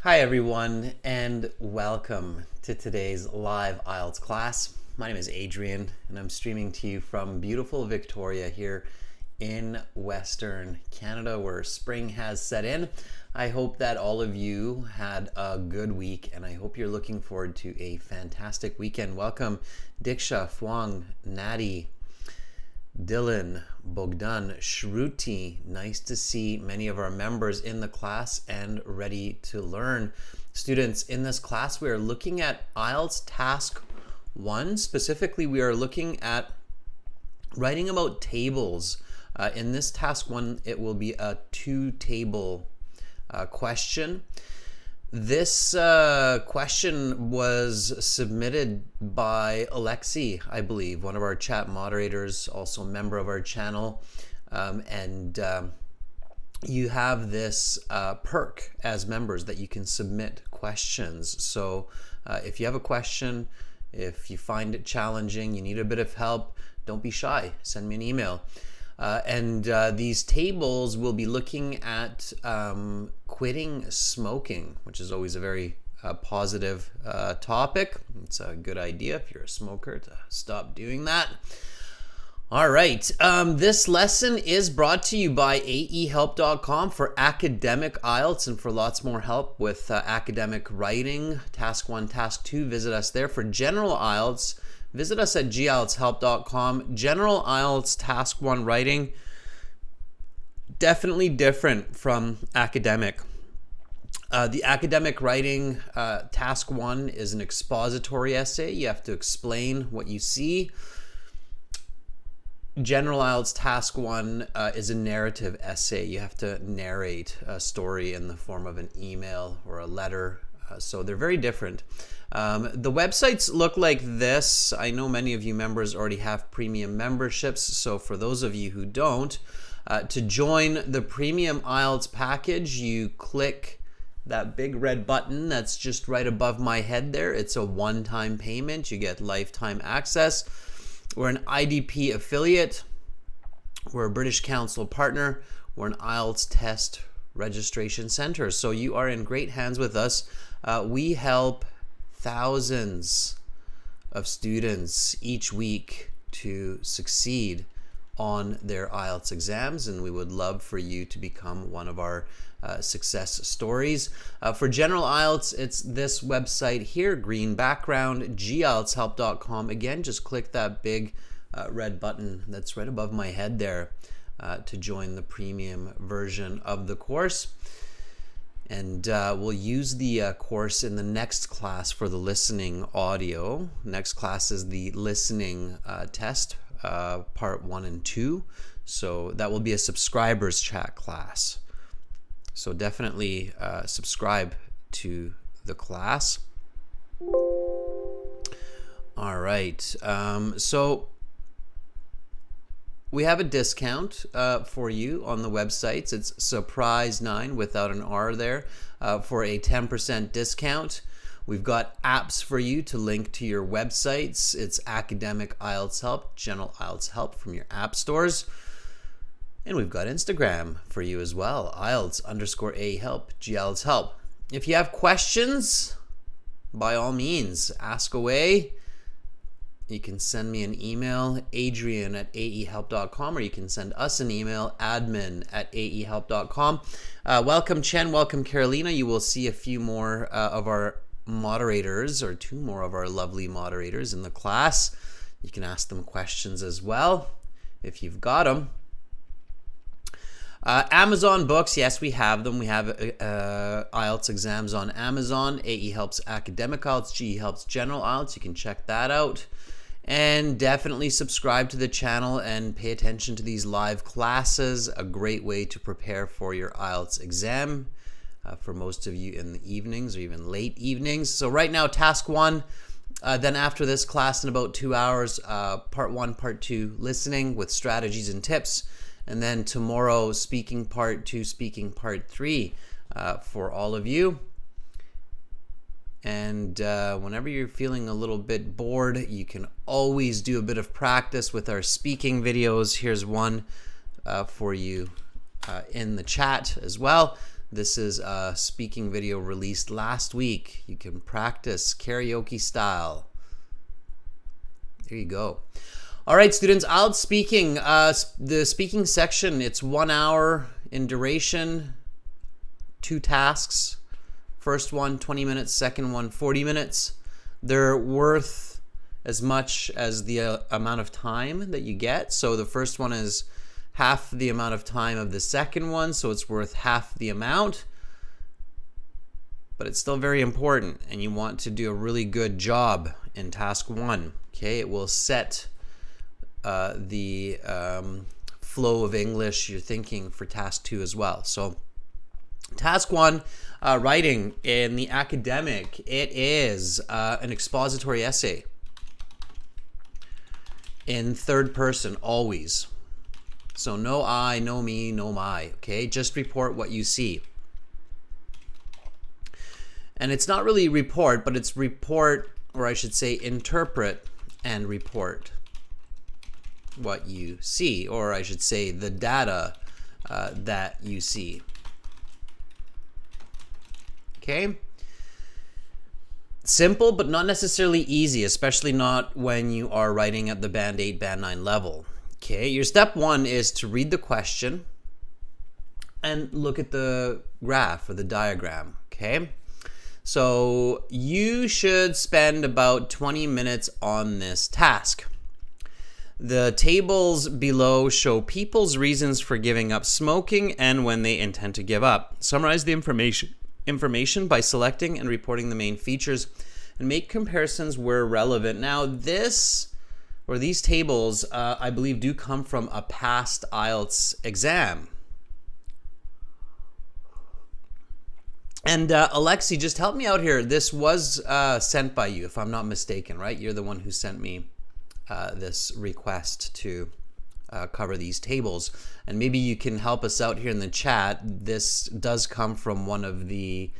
Hi everyone, and welcome to today's live IELTS class. My name is Adrian and I'm streaming to you from beautiful Victoria here in Western Canada where spring has set in. I hope that all of you had a good week and I hope you're looking forward to a fantastic weekend. Welcome Diksha, Fwang, Nadi, Dylan, Bogdan, Shruti. Nice to see many of our members in the class and ready to learn. Students, in this class we are looking at IELTS Task 1. Specifically, we are looking at writing about tables. In this Task 1, it will be a two-table question. This question was submitted by Alexi, I believe, one of our chat moderators, also a member of our channel. You have this perk as members that you can submit questions. So if you have a question, if you find it challenging, you need a bit of help, don't be shy. Send me an email. These tables will be looking at quitting smoking, which is always a very positive topic. It's a good idea if you're a smoker to stop doing that. All right, this lesson is brought to you by aehelp.com for academic IELTS and for lots more help with academic writing. Task 1, Task 2, visit us there. For general IELTS, visit us at gieltshelp.com. General IELTS Task 1 writing, definitely different from academic. The academic writing Task 1 is an expository essay. You have to explain what you see. General IELTS Task 1 is a narrative essay. You have to narrate a story in the form of an email or a letter. So they're very different. The websites look like this. I know many of you members already have premium memberships. So for those of you who don't, to join the premium IELTS package, you click that big red button that's just right above my head there. It's a one-time payment. You get lifetime access. We're an IDP affiliate. We're a British Council partner. We're an IELTS test registration center. So you are in great hands with us. We help thousands of students each week to succeed on their IELTS exams, and we would love for you to become one of our success stories. For general IELTS, it's this website here, green background, gieltshelp.com. Again, just click that big red button that's right above my head there to join the premium version of the course. And we'll use the course in the next class for the listening audio. Next class is the listening test, part 1 and 2. So that will be a subscribers chat class. So definitely subscribe to the class. All right. So we have a discount for you on the websites. It's Surprise9 without an R there for a 10% discount. We've got apps for you to link to your websites. It's Academic IELTS Help, General IELTS Help from your app stores. And we've got Instagram for you as well, IELTS_AHelp, GIELTS Help. If you have questions, by all means, ask away. You can send me an email, adrian@aehelp.com, or you can send us an email, admin@aehelp.com. Welcome, Chen. Welcome, Carolina. You will see a few more of our moderators, or two more of our lovely moderators in the class. You can ask them questions as well if you've got them. Amazon books, yes, we have them. We have IELTS exams on Amazon. AE Helps Academic IELTS, GE Helps General IELTS. You can check that out. And definitely subscribe to the channel and pay attention to these live classes. A great way to prepare for your IELTS exam for most of you in the evenings or even late evenings. So right now, Task 1. Then after this class in about 2 hours, Part 1, Part 2, listening with strategies and tips. And then tomorrow, speaking Part 2, speaking Part 3 for all of you. And whenever you're feeling a little bit bored, you can always do a bit of practice with our speaking videos. Here's one for you in the chat as well. This is a speaking video released last week. You can practice karaoke style. There you go. All right, students, IELTS speaking. The speaking section, it's 1 hour in duration, 2 tasks. First one, 20 minutes. Second one, 40 minutes. They're worth as much as the amount of time that you get. So the first one is half the amount of time of the second one, so it's worth half the amount. But it's still very important, and you want to do a really good job in task 1. Okay, it will set the flow of English you're thinking for task 2 as well. So task 1, writing in the academic, it is an expository essay in third person always. So no I, no me, no my, okay? Just report what you see. And it's not really report, but it's report, or I should say interpret and report what you see, or I should say the data that you see. Okay? Simple, but not necessarily easy, especially not when you are writing at the Band 8, Band 9 level. Okay, your step 1 is to read the question and look at the graph or the diagram, okay? So you should spend about 20 minutes on this task. The tables below show people's reasons for giving up smoking and when they intend to give up. Summarize the information by selecting and reporting the main features and make comparisons where relevant. Now these tables, I believe, do come from a past IELTS exam. And Alexi, just help me out here. This was sent by you, if I'm not mistaken, right? You're the one who sent me this request to cover these tables. And maybe you can help us out here in the chat. This does come from one of the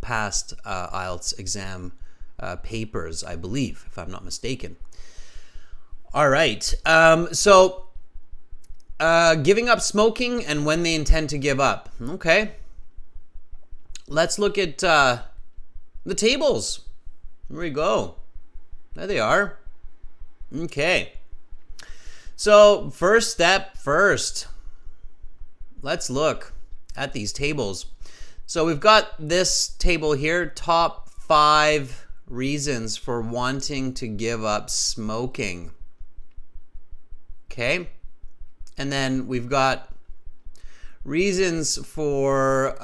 past IELTS exam papers, I believe, if I'm not mistaken. All right. So giving up smoking and when they intend to give up. Okay. Let's look at the tables. Here we go. There they are. Okay. So first step first. Let's look at these tables. So we've got this table here, top 5 reasons for wanting to give up smoking. Okay. And then we've got reasons for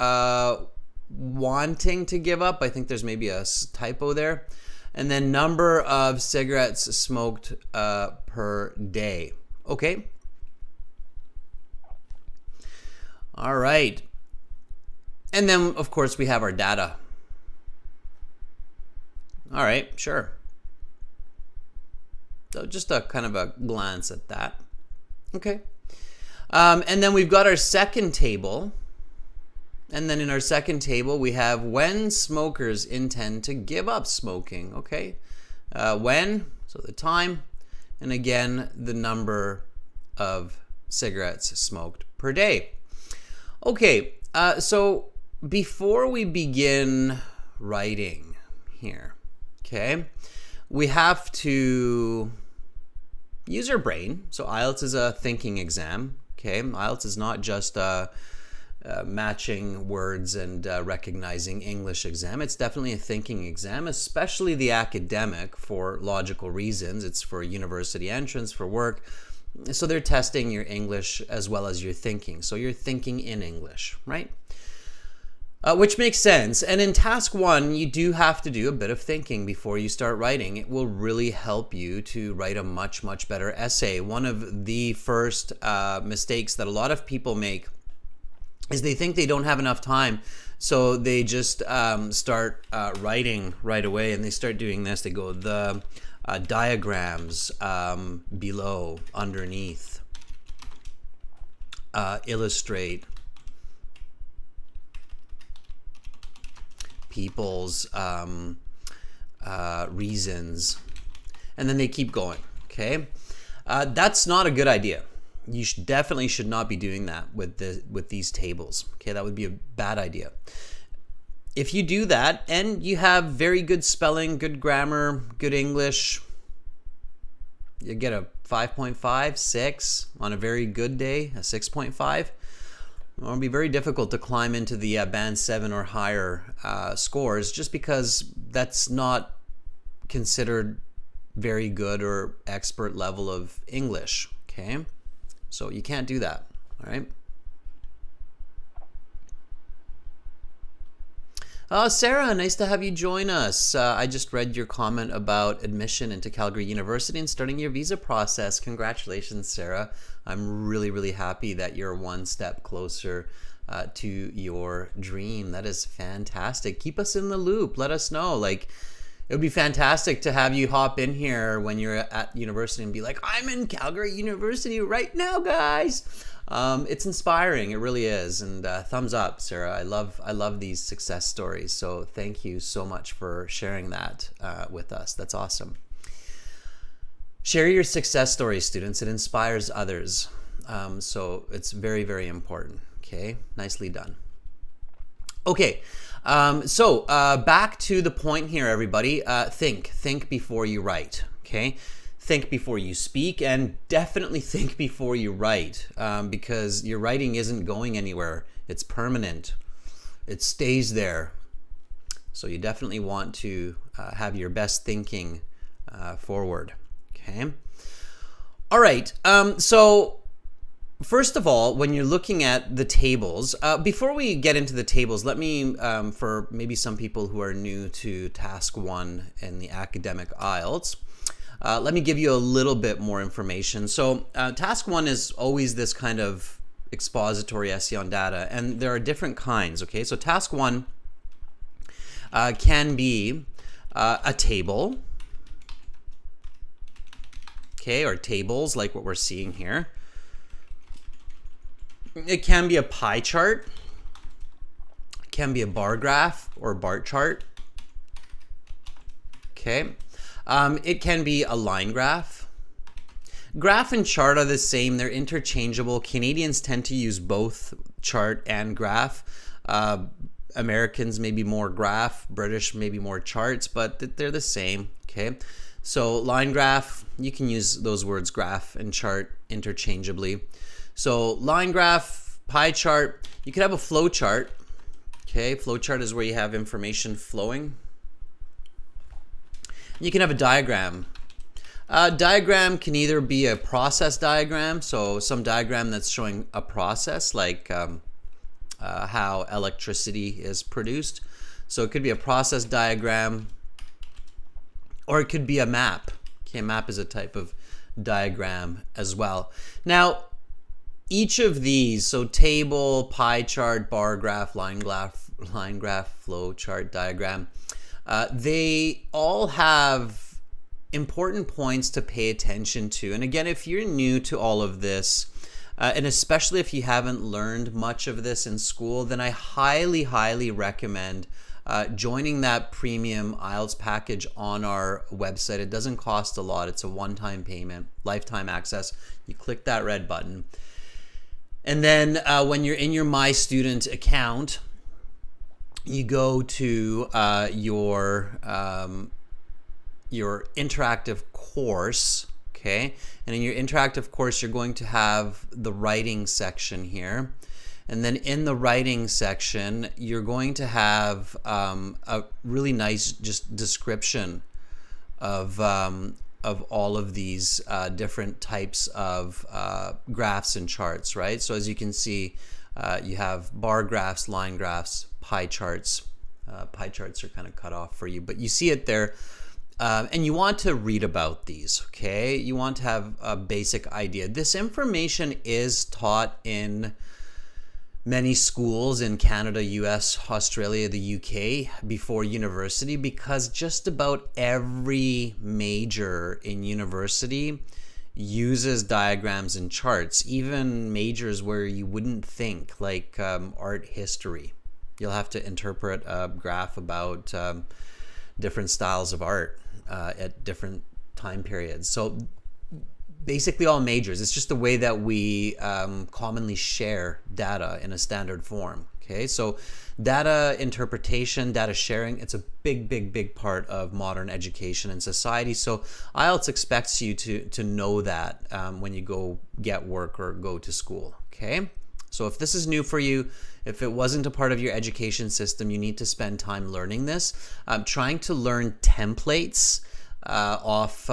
wanting to give up. I think there's maybe a typo there. And then number of cigarettes smoked per day. Okay. All right. And then, of course, we have our data. All right, sure. So just a kind of a glance at that. Okay. And then we've got our second table. And then in our second table, we have when smokers intend to give up smoking. Okay. When, so the time, and again, the number of cigarettes smoked per day. Okay. So before we begin writing here, okay, we have to use our brain. So IELTS is a thinking exam. Okay, IELTS is not just a matching words and recognizing English exam. It's definitely a thinking exam, especially the academic, for logical reasons. It's for university entrance, for work. So they're testing your English as well as your thinking. So you're thinking in English, right? Which makes sense. And in task 1, you do have to do a bit of thinking before you start writing. It will really help you to write a much, much better essay. One of the first mistakes that a lot of people make is they think they don't have enough time. So they just start writing right away, and they start doing this. They go the diagrams below, underneath, illustrate, people's reasons, and then they keep going. Okay, that's not a good idea. You definitely should not be doing that with these tables. Okay, that would be a bad idea. If you do that and you have very good spelling, good grammar, good English, you get a 5.5, 6 on a very good day, a 6.5. It'll be very difficult to climb into the band 7 or higher scores, just because that's not considered very good or expert level of English. Okay, so you can't do that. All right. Sarah, nice to have you join us. I just read your comment about admission into Calgary University and starting your visa process. Congratulations, Sarah. I'm really, really happy that you're one step closer to your dream. That is fantastic. Keep us in the loop. Let us know. Like, it would be fantastic to have you hop in here when you're at university and be like, I'm in Calgary University right now, guys. It's inspiring. It really is. And thumbs up, Sarah. I love these success stories. So thank you so much for sharing that with us. That's awesome. Share your success stories, students. It inspires others. So it's very, very important. Okay, nicely done. Okay, so back to the point here, everybody. Think before you write. Okay. Think before you speak, and definitely think before you write, because your writing isn't going anywhere. It's permanent. It stays there. So you definitely want to have your best thinking forward. Okay. All right. So first of all, when you're looking at the tables, before we get into the tables, let me, for maybe some people who are new to Task 1 in the academic IELTS, let me give you a little bit more information. So Task 1 is always this kind of expository essay on data, and there are different kinds, okay? So Task 1 can be a table, okay, or tables like what we're seeing here. It can be a pie chart. It can be a bar graph or bar chart, okay? It can be a line graph. Graph and chart are the same. They're interchangeable. Canadians tend to use both chart and graph. Americans maybe more graph, British maybe more charts, but they're the same, okay? So line graph, you can use those words graph and chart interchangeably. So line graph, pie chart, you could have a flow chart, okay? Flow chart is where you have information flowing. You can have a diagram. A diagram can either be a process diagram, so some diagram that's showing a process, like how electricity is produced. So it could be a process diagram, or it could be a map. Okay, a map is a type of diagram as well. Now, each of these, so table, pie chart, bar graph, line graph, flow chart, diagram, they all have important points to pay attention to. And again, if you're new to all of this, and especially if you haven't learned much of this in school, then I highly, highly recommend joining that premium IELTS package on our website. It doesn't cost a lot. It's a one-time payment, lifetime access. You click that red button. And then when you're in your My Student account, you go to your interactive course, okay? And in your interactive course, you're going to have the writing section here. And then in the writing section, you're going to have a really nice just description of all of these different types of graphs and charts, right? So as you can see, you have bar graphs, line graphs, pie charts. Pie charts are kind of cut off for you, but you see it there. And you want to read about these, okay? You want to have a basic idea. This information is taught in many schools in Canada, US, Australia, the UK before university, because just about every major in university uses diagrams and charts, even majors where you wouldn't think, like art history. You'll have to interpret a graph about different styles of art at different time periods. So basically all majors. It's just the way that we commonly share data in a standard form. Okay, so data interpretation, data sharing, it's a big part of modern education and society. So IELTS expects you to know that when you go get work or go to school. Okay, so if this is new for you, if it wasn't a part of your education system, you need to spend time learning this. Trying to learn templates off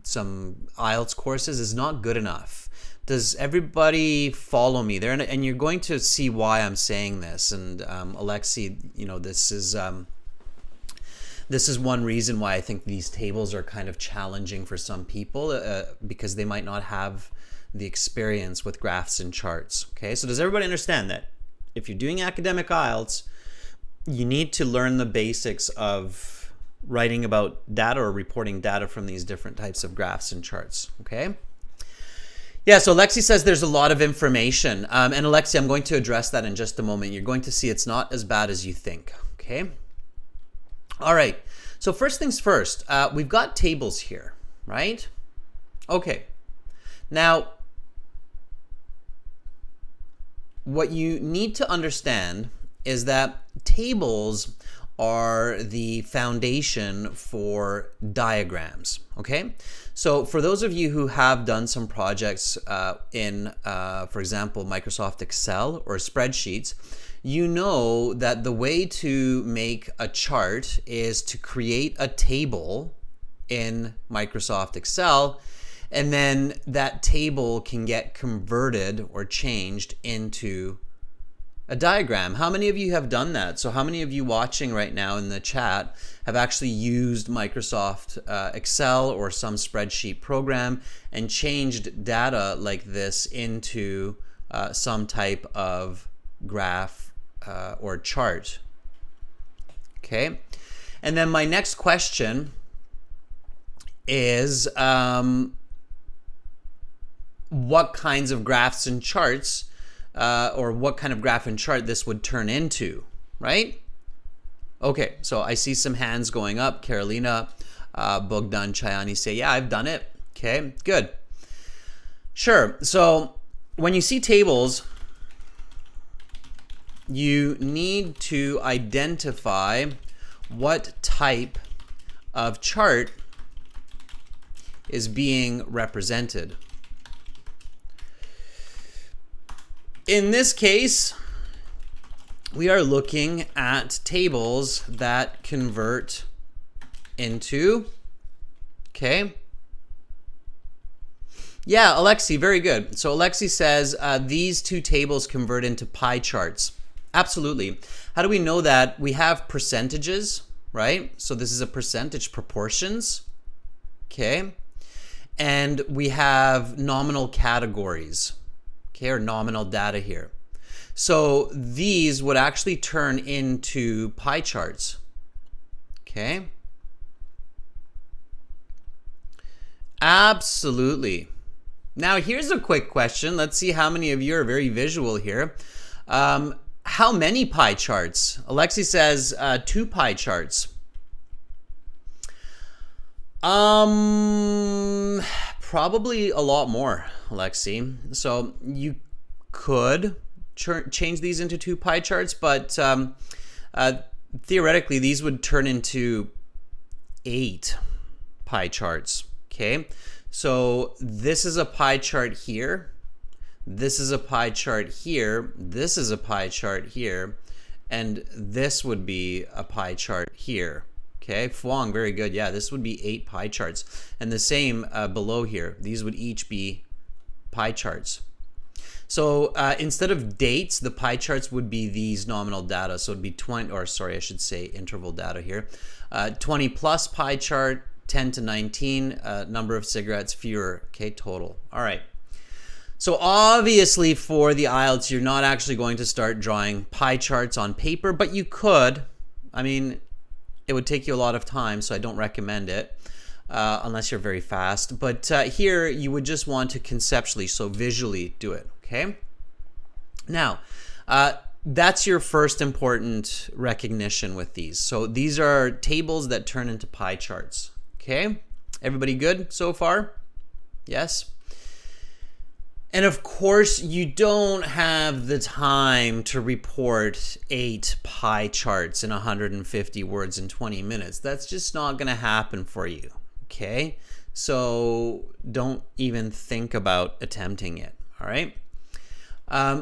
some IELTS courses is not good enough. Does everybody follow me there? And you're going to see why I'm saying this. And Alexi, you know, this is one reason why I think these tables are kind of challenging for some people because they might not have the experience with graphs and charts. Okay, so does everybody understand that if you're doing academic IELTS, you need to learn the basics of writing about data or reporting data from these different types of graphs and charts? Okay. Yeah, so Alexi says there's a lot of information. And Alexi, I'm going to address that in just a moment. You're going to see it's not as bad as you think, okay? All right, so first things first, we've got tables here, right? Okay, now, what you need to understand is that tables are the foundation for diagrams, okay? So for those of you who have done some projects in, for example, Microsoft Excel or spreadsheets, you know that the way to make a chart is to create a table in Microsoft Excel, and then that table can get converted or changed into a diagram. How many of you have done that? So how many of you watching right now in the chat have actually used Microsoft Excel or some spreadsheet program and changed data like this into some type of graph or chart? Okay. And then my next question is what kinds of graphs and charts or what kind of graph and chart this would turn into, right? Okay, so I see some hands going up. Carolina, Bogdan, Chayani say, yeah, I've done it. Okay, good. Sure, so when you see tables, you need to identify what type of chart is being represented. In this case, we are looking at tables that convert into, okay. Yeah, Alexi, very good. So Alexi says these two tables convert into pie charts. Absolutely. How do we know that? We have percentages, right? So this is a percentage, proportions, okay. And we have nominal categories. Okay, or nominal data here. So these would actually turn into pie charts. Okay. Absolutely. Now here's a quick question. Let's see how many of you are very visual here. How many pie charts? Alexi says 2 pie charts. Probably a lot more, Alexi. So you could change these into 2 pie charts, but theoretically these would turn into 8 pie charts. Okay, so this is a pie chart here, this is a pie chart here, this is a pie chart here, and this would be a pie chart here. Okay, Fuang, very good. Yeah, this would be 8 pie charts. And the same below here. These would each be pie charts. So instead of dates, the pie charts would be these nominal data. So it'd be 20, or sorry, I should say interval data here. 20 plus pie chart, 10 to 19, number of cigarettes, fewer, okay, total. All right. So obviously for the IELTS, you're not actually going to start drawing pie charts on paper, but you could. I mean, it would take you a lot of time, so I don't recommend it unless you're very fast. But here, you would just want to conceptually, so visually do it, okay? Now, that's your first important recognition with these. So these are tables that turn into pie charts, okay? Everybody good so far? Yes? And of course, you don't have the time to report 8 pie charts in 150 words in 20 minutes. That's just not going to happen for you, okay? So don't even think about attempting it, all right?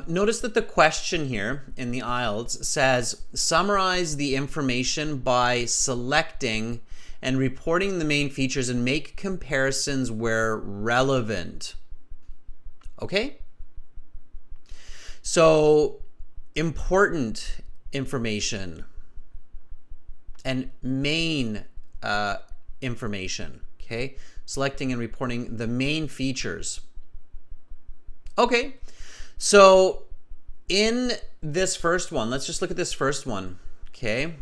Notice that the question here in the IELTS says, summarize the information by selecting and reporting the main features and make comparisons where relevant. Okay? So, important information and main information. Okay? Selecting and reporting the main features. Okay. So, in this first one, let's just look at this first one. Okay?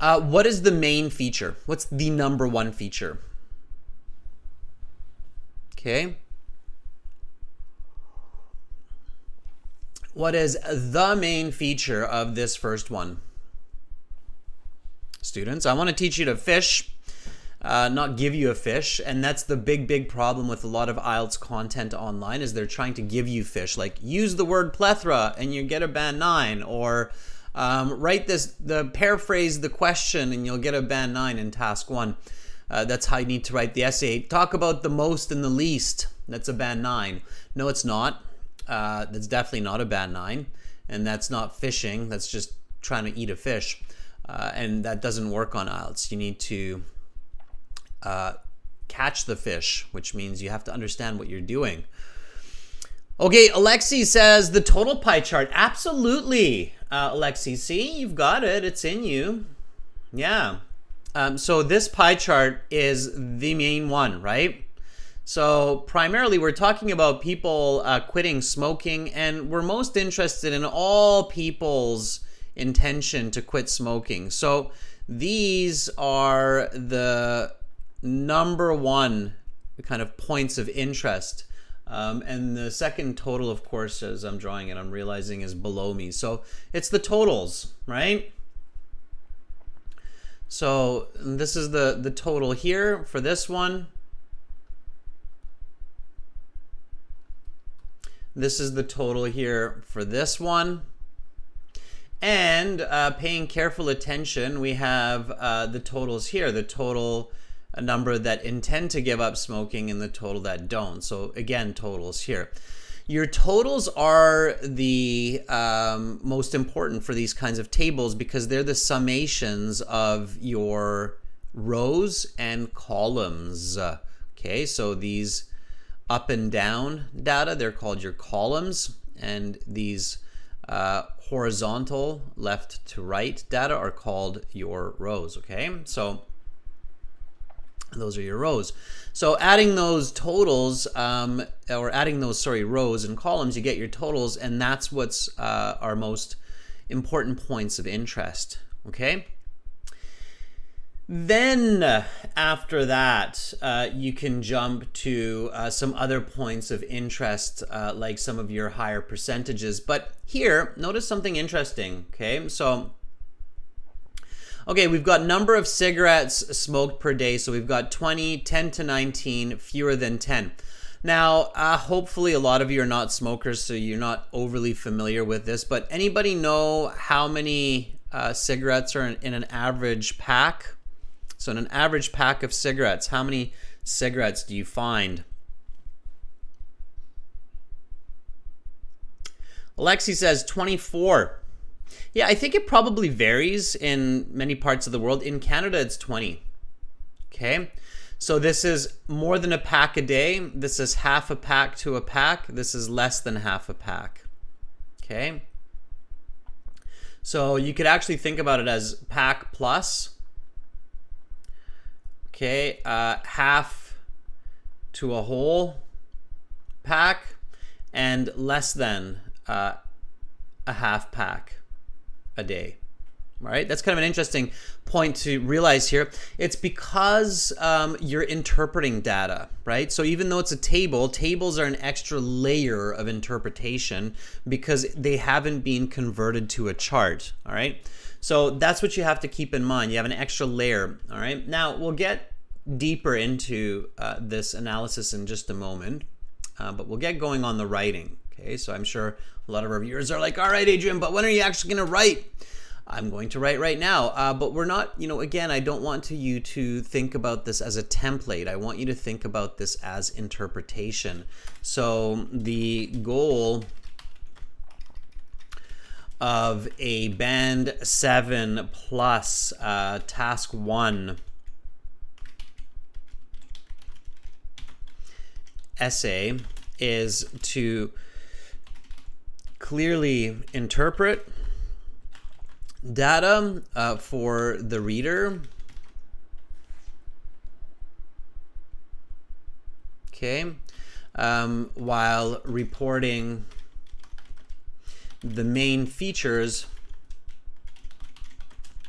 What is the main feature? What's the number one feature? Okay. What is the main feature of this first one? Students, I want to teach you to fish, not give you a fish. And that's the big problem with a lot of IELTS content online, is they're trying to give you fish. Like, use the word plethora and you get a band 9, or paraphrase the question and you'll get a band 9 in task 1. That's how you need to write the essay. Talk about the most and the least. That's a band 9. No, it's not. That's definitely not a band 9. And that's not fishing. That's just trying to eat a fish. And that doesn't work on IELTS. You need to catch the fish, which means you have to understand what you're doing. Okay, Alexi says the total pie chart. Absolutely, Alexi. See, you've got it. It's in you. Yeah. So this pie chart is the main one, right? So primarily we're talking about people quitting smoking, and we're most interested in all people's intention to quit smoking. So these are the number one kind of points of interest. And the second total, of course, as I'm drawing it, I'm realizing is below me. So it's the totals, right? So this is the total here for this one. This is the total here for this one. And paying careful attention, we have the totals here, the total number that intend to give up smoking and the total that don't. So again, totals here. Your totals are the most important for these kinds of tables, because they're the summations of your rows and columns. Okay, so these up and down data, they're called your columns, and these horizontal left to right data are called your rows. Okay, so those are your rows. So adding those totals, or adding those, rows and columns, you get your totals, and that's what's our most important points of interest, okay? Then after that, you can jump to some other points of interest, like some of your higher percentages. But here, notice something interesting, okay? So, okay, we've got number of cigarettes smoked per day. So we've got 20, 10 to 19, fewer than 10. Now, hopefully a lot of you are not smokers, so you're not overly familiar with this. But anybody know how many cigarettes are in an average pack? So in an average pack of cigarettes, how many cigarettes do you find? Alexi says 24. Yeah, I think it probably varies in many parts of the world. In Canada, it's 20. Okay, so this is more than a pack a day. This is half a pack to a pack. This is less than half a pack. Okay, so you could actually think about it as pack plus. Okay, half to a whole pack, and less than a half pack a day. Right? That's kind of an interesting point to realize here. It's because you're interpreting data, right? So even though it's a table, tables are an extra layer of interpretation because they haven't been converted to a chart, all right? So that's what you have to keep in mind. You have an extra layer, all right? Now, we'll get deeper into this analysis in just a moment, but we'll get going on the writing. Okay, so I'm sure a lot of our viewers are like, all right, Adrian, but when are you actually going to write? I'm going to write right now, but we're not, again, I don't want you to think about this as a template. I want you to think about this as interpretation. So the goal of a Band 7 plus Task 1 essay is to clearly interpret data for the reader, okay, while reporting the main features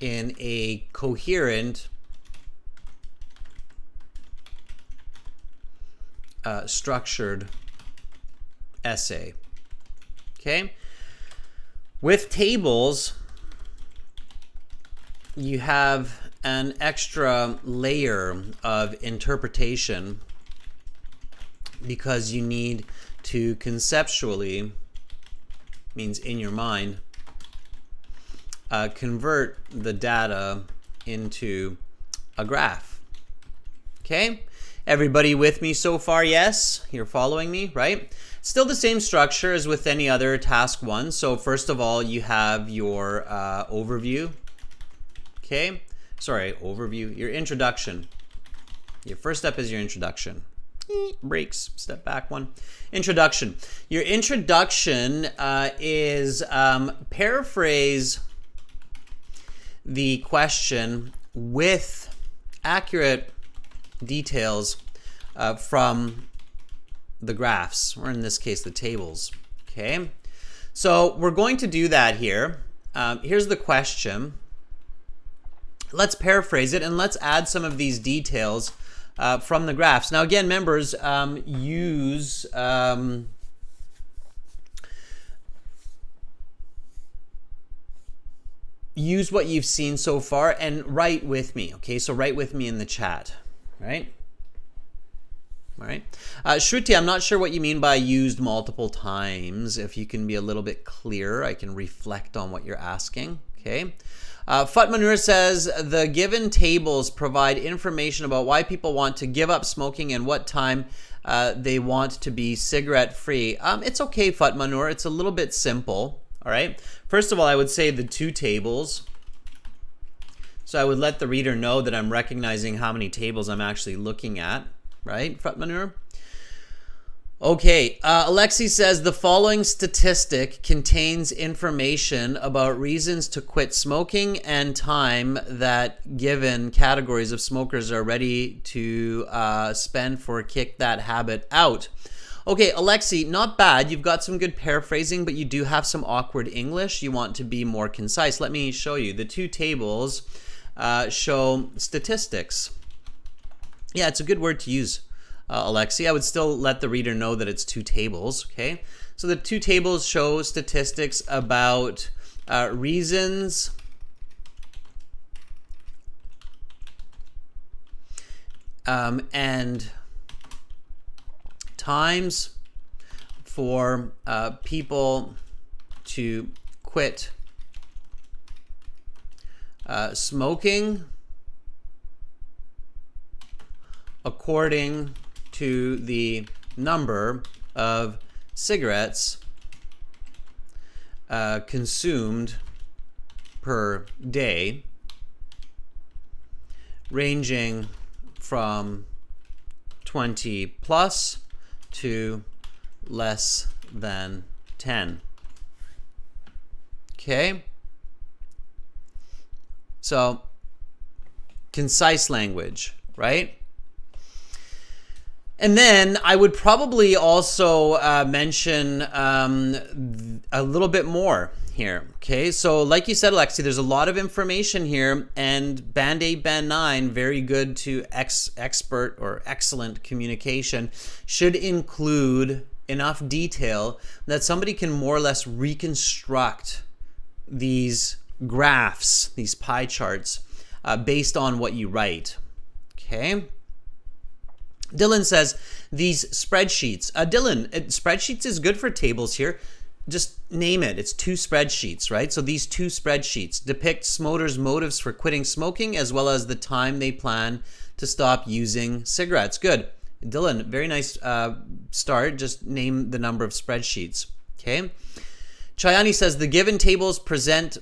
in a coherent, structured essay. Okay, with tables, you have an extra layer of interpretation because you need to conceptually, means in your mind, convert the data into a graph. Okay, everybody with me so far? Yes, you're following me, right? Still the same structure as with any other task 1. So first of all, you have your overview. Okay, sorry, overview, your introduction. Your first step is your introduction. Breaks, step back one. Introduction. Your introduction is paraphrase the question with accurate details from the graphs, or in this case, the tables. Okay, so we're going to do that here. Here's the question. Let's paraphrase it and let's add some of these details from the graphs. Now again, members, use what you've seen so far and write with me. Okay, so write with me in the chat, right? All right. Shruti, I'm not sure what you mean by used multiple times. If you can be a little bit clearer, I can reflect on what you're asking. Okay. Fatmanur says, the given tables provide information about why people want to give up smoking and what time they want to be cigarette free. It's okay, Fatmanur. It's a little bit simple. All right. First of all, I would say the 2 tables. So I would let the reader know that I'm recognizing how many tables I'm actually looking at. Right, Fatmanur? Okay, Alexi says the following statistic contains information about reasons to quit smoking and time that given categories of smokers are ready to spend for kick that habit out. Okay, Alexi, not bad. You've got some good paraphrasing, but you do have some awkward English. You want to be more concise. Let me show you. The 2 tables show statistics. Yeah, it's a good word to use, Alexi. I would still let the reader know that it's 2 tables, okay? So the 2 tables show statistics about reasons and times for people to quit smoking according to the number of cigarettes consumed per day, ranging from 20 plus to less than 10. Okay? So, concise language, right? And then I would probably also mention a little bit more here. Okay, so like you said, Alexi, there's a lot of information here, and Band 8, Band 9, very good to expert or excellent communication, should include enough detail that somebody can more or less reconstruct these graphs, these pie charts, based on what you write. Okay. Dylan says, these spreadsheets. Dylan, spreadsheets is good for tables here. Just name it. It's 2 spreadsheets, right? So these 2 spreadsheets depict smokers' motives for quitting smoking as well as the time they plan to stop using cigarettes. Good. Dylan, very nice start. Just name the number of spreadsheets. Okay. Chayani says, the given tables present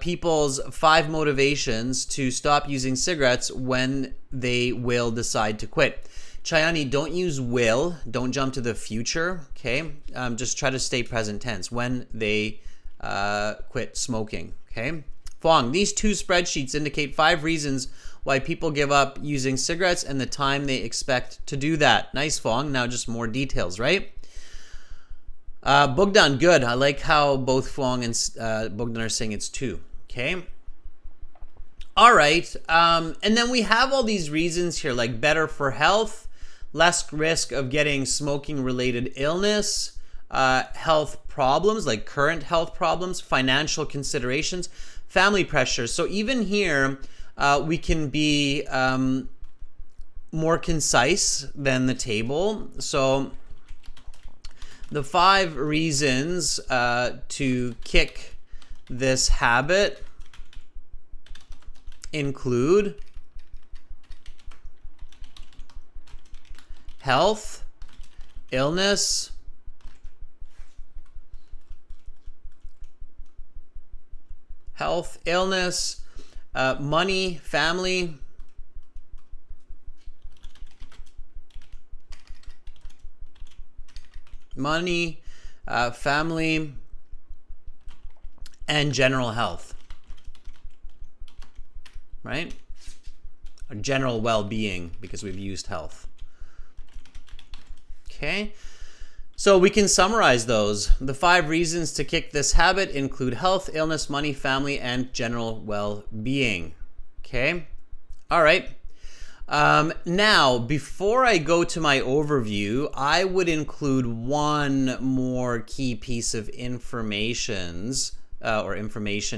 people's 5 motivations to stop using cigarettes when they will decide to quit. Chayani, don't use will. Don't jump to the future, okay? Just try to stay present tense when they quit smoking, okay? Fong, these 2 spreadsheets indicate 5 reasons why people give up using cigarettes and the time they expect to do that. Nice, Fong. Now just more details, right? Bogdan, good. I like how both Fong and Bogdan are saying it's 2, okay? All right, and then we have all these reasons here, like better for health, less risk of getting smoking-related illness, health problems, like current health problems, financial considerations, family pressures. So even here, we can be more concise than the table. So the 5 reasons to kick this habit include health, illness, money, family, family, and general health, right? Or general well-being, because we've used health. Okay, so we can summarize those. The 5 reasons to kick this habit include health, illness, money, family, and general well-being. Okay, all right. Now, before I go to my overview, I would include one more key piece of information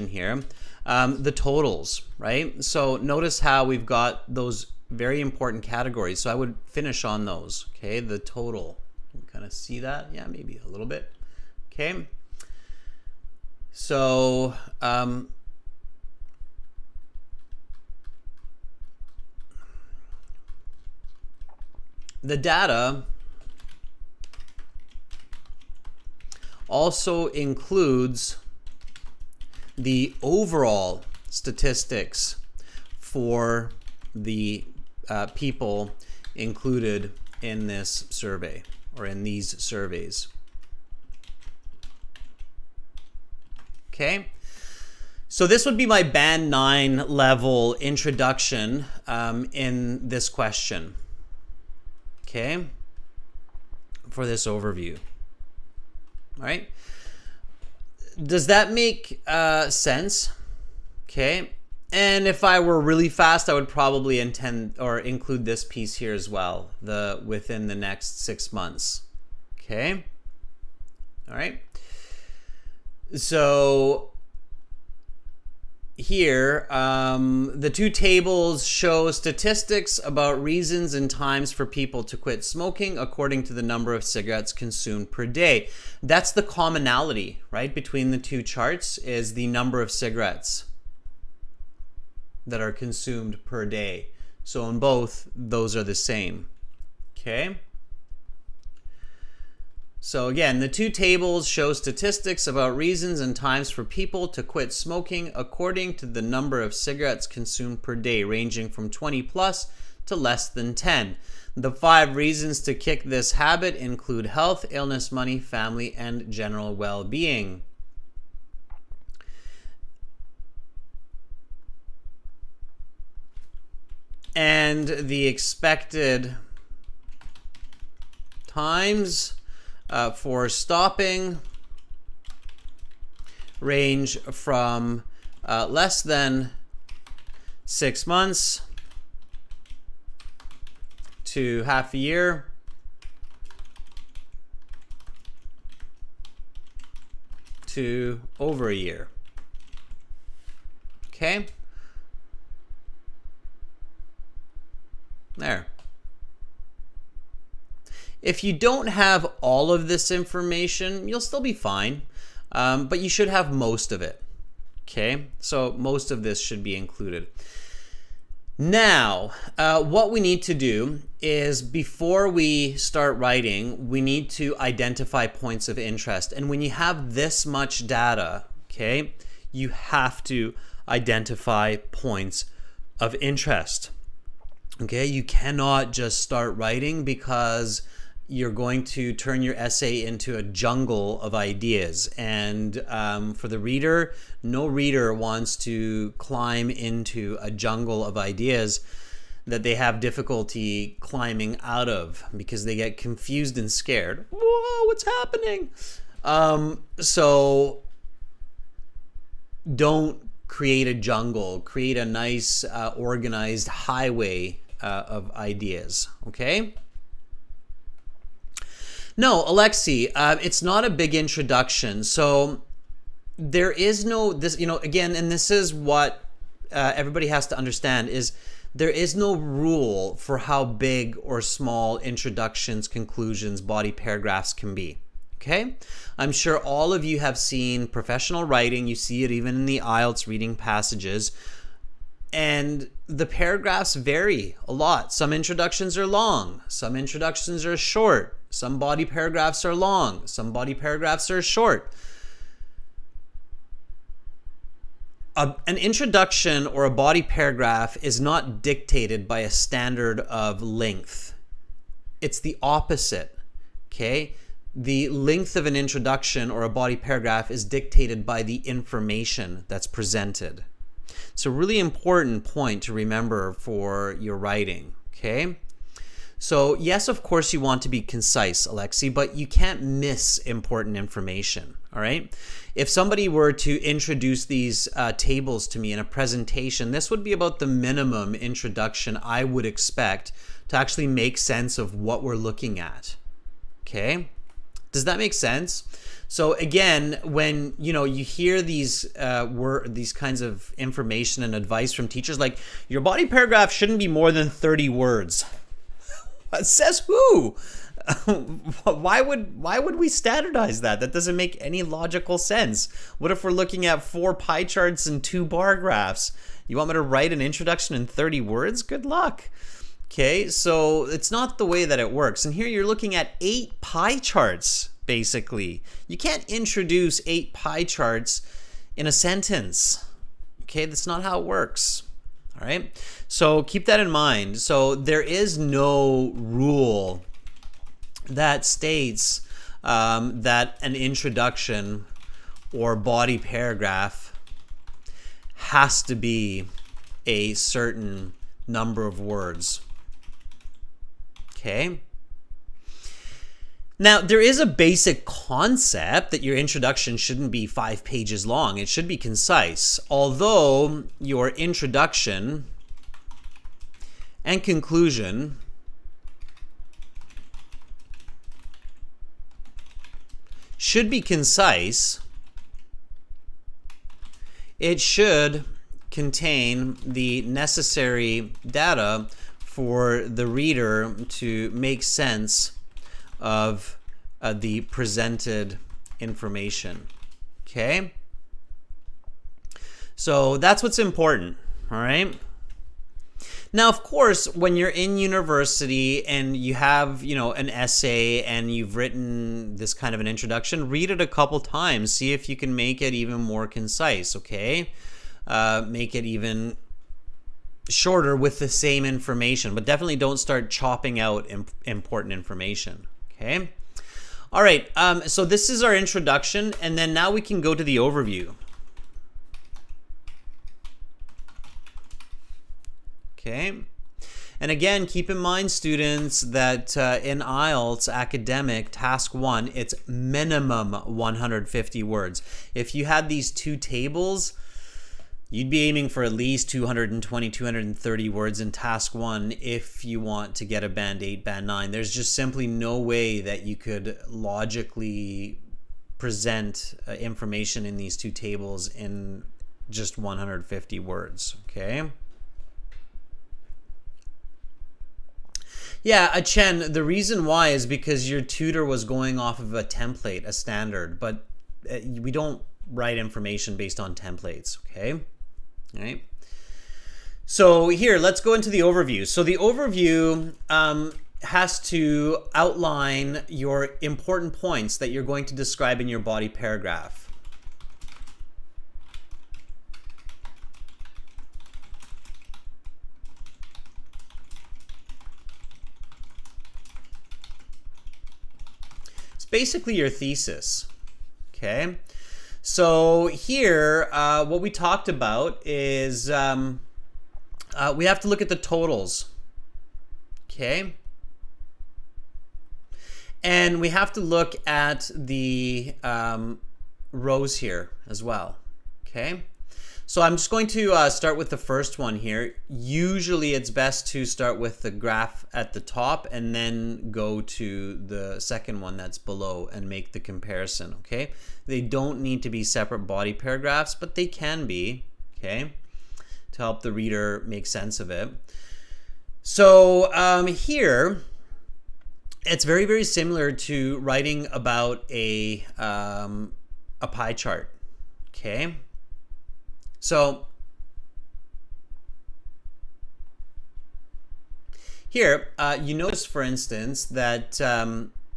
here, the totals, right? So notice how we've got those very important categories. So I would finish on those, okay? The total. You can kind of see that? Yeah, maybe a little bit. Okay. So, the data also includes the overall statistics for the people included in this survey or in these surveys. Okay, so this would be my band 9 level introduction in this question. Okay, for this overview. All right, does that make sense? Okay. And if I were really fast, I would probably include this piece here as well, the within the next 6 months. Okay. All right. So here, the 2 tables show statistics about reasons and times for people to quit smoking according to the number of cigarettes consumed per day. That's the commonality, right, between the 2 charts is the number of cigarettes that are consumed per day. So in both, those are the same. Okay. So again, the 2 tables show statistics about reasons and times for people to quit smoking according to the number of cigarettes consumed per day, ranging from 20 plus to less than 10. The 5 reasons to kick this habit include health, illness, money, family, and general well-being. And the expected times for stopping range from less than 6 months to half a year to over a year. Okay. There. If you don't have all of this information, you'll still be fine, but you should have most of it. Okay, so most of this should be included. Now, what we need to do is, before we start writing, we need to identify points of interest. And when you have this much data, okay, you have to identify points of interest. Okay, you cannot just start writing, because you're going to turn your essay into a jungle of ideas. And for the reader, no reader wants to climb into a jungle of ideas that they have difficulty climbing out of, because they get confused and scared. Whoa, what's happening? So don't create a jungle. Create a nice, organized highway of ideas, okay? No, Alexi, it's not a big introduction. So there is no, this, again, and this is what everybody has to understand, is there is no rule for how big or small introductions, conclusions, body paragraphs can be. Okay? I'm sure all of you have seen professional writing. You see it even in the IELTS reading passages. And the paragraphs vary a lot. Some introductions are long. Some introductions are short. Some body paragraphs are long. Some body paragraphs are short. An introduction or a body paragraph is not dictated by a standard of length. It's the opposite, okay? The length of an introduction or a body paragraph is dictated by the information that's presented. It's a really important point to remember for your writing, okay? So yes, of course you want to be concise, Alexi, but you can't miss important information, all right? If somebody were to introduce these tables to me in a presentation, this would be about the minimum introduction I would expect to actually make sense of what we're looking at, okay? Does that make sense? So again, when you hear these these kinds of information and advice from teachers, like your body paragraph shouldn't be more than 30 words. Says who? Why would we standardize that? That doesn't make any logical sense. What if we're looking at 4 pie charts and 2 bar graphs? You want me to write an introduction in 30 words? Good luck. Okay, so it's not the way that it works. And here you're looking at 8 pie charts, basically. You can't introduce 8 pie charts in a sentence. Okay, that's not how it works. All right, so keep that in mind. So there is no rule that states that an introduction or body paragraph has to be a certain number of words. Okay. Now, there is a basic concept that your introduction shouldn't be 5 pages long. It should be concise. Although your introduction and conclusion should be concise, it should contain the necessary data for the reader to make sense of the presented information. Okay? So that's what's important, all right? Now, of course, when you're in university and you have, an essay and you've written this kind of an introduction, read it a couple times. See if you can make it even more concise, okay? Make it even shorter with the same information, but definitely don't start chopping out important information, okay? All right, so this is our introduction, and then now we can go to the overview. Okay, and again, keep in mind, students, that in IELTS Academic Task 1, it's minimum 150 words. If you had these 2 tables, you'd be aiming for at least 220, 230 words in Task 1 if you want to get a Band 8, Band 9. There's just simply no way that you could logically present information in these 2 tables in just 150 words, okay? Yeah, Chen, the reason why is because your tutor was going off of a template, a standard, but we don't write information based on templates, okay? All right. So here, let's go into the overview. So the overview has to outline your important points that you're going to describe in your body paragraph. It's basically your thesis, okay? So here, what we talked about is we have to look at the totals, okay? And we have to look at the rows here as well, okay? So I'm just going to start with the first one here. Usually it's best to start with the graph at the top and then go to the second one that's below and make the comparison, okay? They don't need to be separate body paragraphs, but they can be, okay, to help the reader make sense of it. So here, it's very, very similar to writing about a pie chart, okay? So here, you notice, for instance, that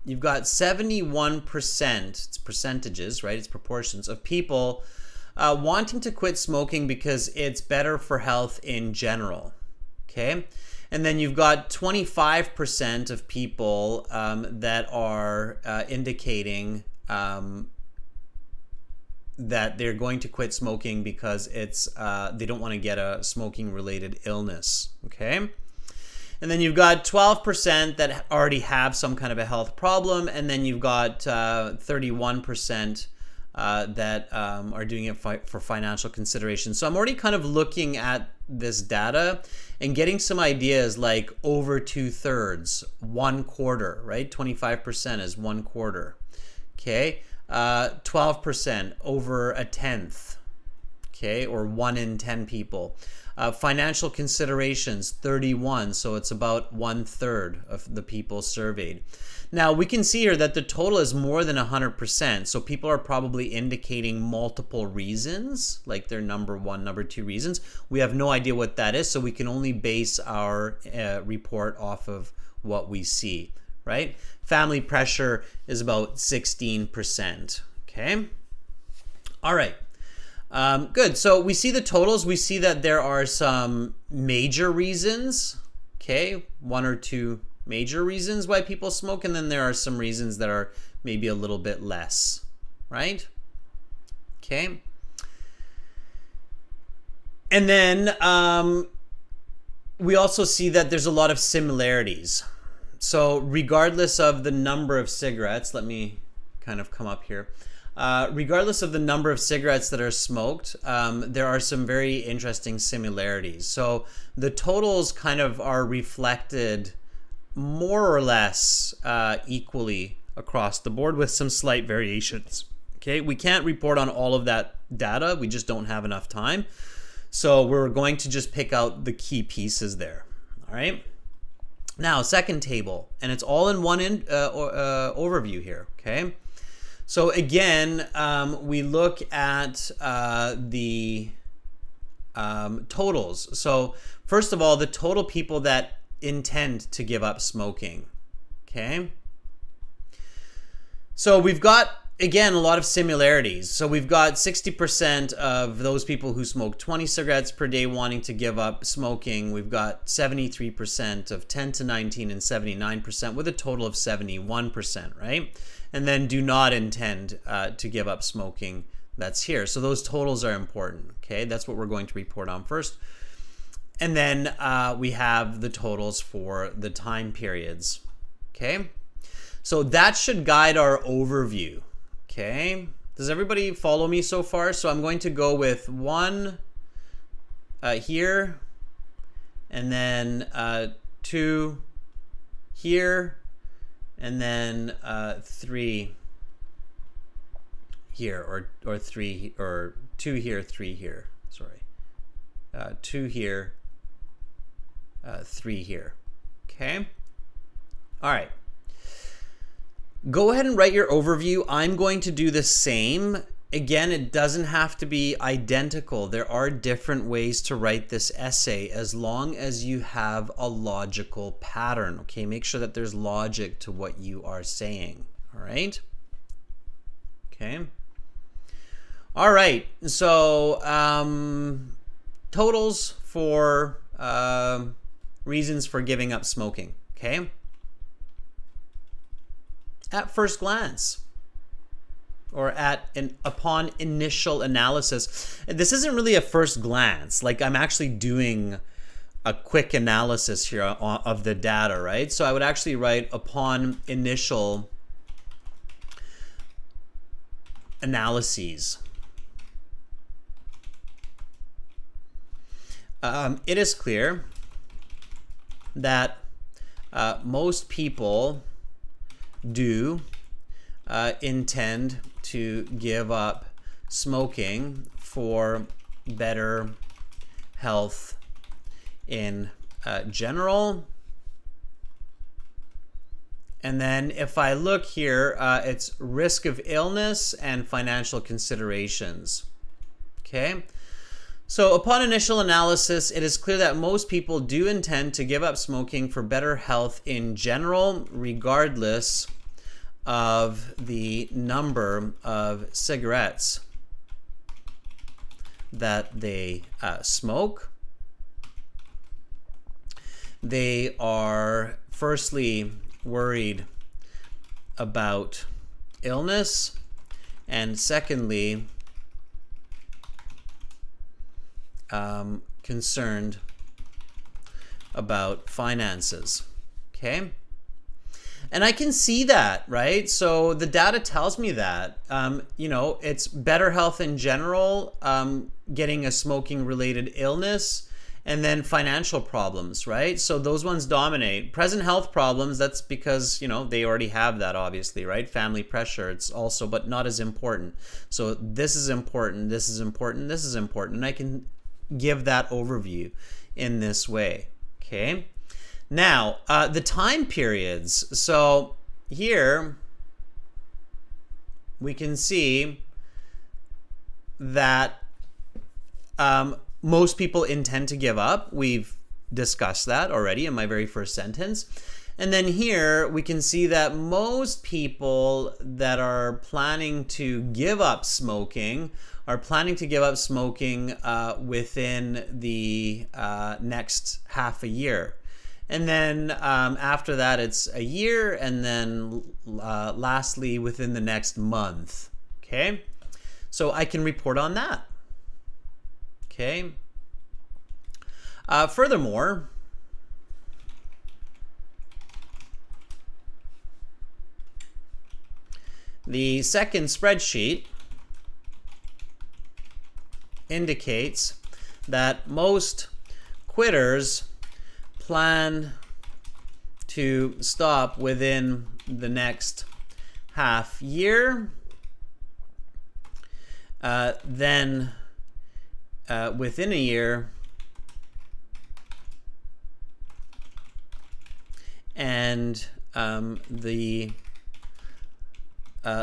you've got 71%, it's percentages, right? It's proportions of people wanting to quit smoking because it's better for health in general, okay? And then you've got 25% of people that are indicating that they're going to quit smoking because it's they don't want to get a smoking related illness, okay? And then you've got 12% that already have some kind of a health problem, and then you've got 31% that are doing it for financial consideration. So I'm already kind of looking at this data and getting some ideas like over 2/3, 1/4, right? 25% is 1/4, okay? 12%, over 1/10, okay, or 1 in 10 people. Financial considerations, 31, so it's about 1/3 of the people surveyed. Now we can see here that the total is more than 100%, so people are probably indicating multiple reasons, like their number 1, number 2 reasons. We have no idea what that is, so we can only base our report off of what we see, right? Family pressure is about 16%, okay? All right. Good. So we see the totals. We see that there are some major reasons, okay? 1 or 2 major reasons why people smoke, and then there are some reasons that are maybe a little bit less, right? Okay. And then we also see that there's a lot of similarities. So regardless of the number of cigarettes, let me kind of come up here. Regardless of the number of cigarettes that are smoked, there are some very interesting similarities. So the totals kind of are reflected more or less equally across the board with some slight variations. Okay, we can't report on all of that data. We just don't have enough time. So we're going to just pick out the key pieces there. All right. Now, second table, and it's all in one overview here. Okay. So again, we look at the totals. So first of all, the total people that intend to give up smoking, okay? So we've got, again, a lot of similarities. So we've got 60% of those people who smoke 20 cigarettes per day wanting to give up smoking. We've got 73% of 10 to 19 and 79% with a total of 71%, right? And then do not intend to give up smoking. That's here. So those totals are important, okay? That's what we're going to report on first. And then we have the totals for the time periods, okay? So that should guide our overview, okay? Does everybody follow me so far? So I'm going to go with 1 here, and then 2 here, and then 3 here, or 3, or 2 here, 3 here, sorry. 2 here, 3 here, okay? All right. Go ahead and write your overview. I'm going to do the same. Again, it doesn't have to be identical. There are different ways to write this essay as long as you have a logical pattern. Okay, make sure that there's logic to what you are saying. All right. Okay. All right. So totals for reasons for giving up smoking. Okay. At first glance, or upon initial analysis. This isn't really a first glance. Like, I'm actually doing a quick analysis here of the data, right? So I would actually write upon initial analyses. It is clear that most people do intend to give up smoking for better health in general. And then if I look here, it's risk of illness and financial considerations. Okay. So upon initial analysis, it is clear that most people do intend to give up smoking for better health in general, regardless of the number of cigarettes that they smoke. They are firstly worried about illness, and secondly, concerned about finances. Okay. And I can see that, right? So the data tells me that, it's better health in general, getting a smoking related illness, and then financial problems, right? So those ones dominate. Present health problems, that's because, they already have that, obviously, right? Family pressure, it's also, but not as important. So this is important, this is important, this is important. And I can give that overview in this way, okay? Now, the time periods. So here we can see that most people intend to give up. We've discussed that already in my very first sentence. And then here we can see that most people that are planning to give up smoking are planning to give up smoking within the next half a year. And then after that, it's a year, and then lastly, within the next month. Okay, so I can report on that. Okay. Furthermore, the second spreadsheet indicates that most quitters plan to stop within the next half year, then within a year, and the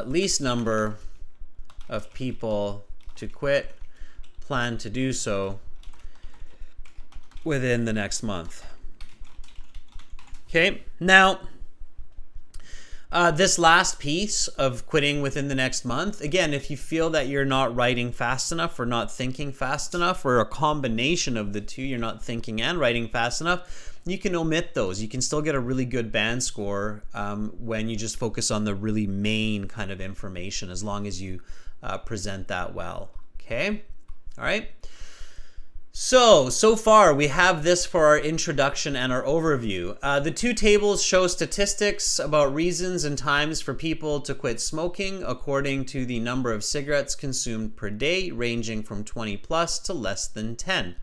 least number of people to quit plan to do so within the next month. Okay, now this last piece of quitting within the next month, again, if you feel that you're not writing fast enough or not thinking fast enough, or a combination of the two, you're not thinking and writing fast enough, you can omit those. You can still get a really good band score when you just focus on the really main kind of information, as long as you present that well. Okay, all right. So far we have this for our introduction and our overview. The two tables show statistics about reasons and times for people to quit smoking according to the number of cigarettes consumed per day, ranging from 20 plus to less than 10.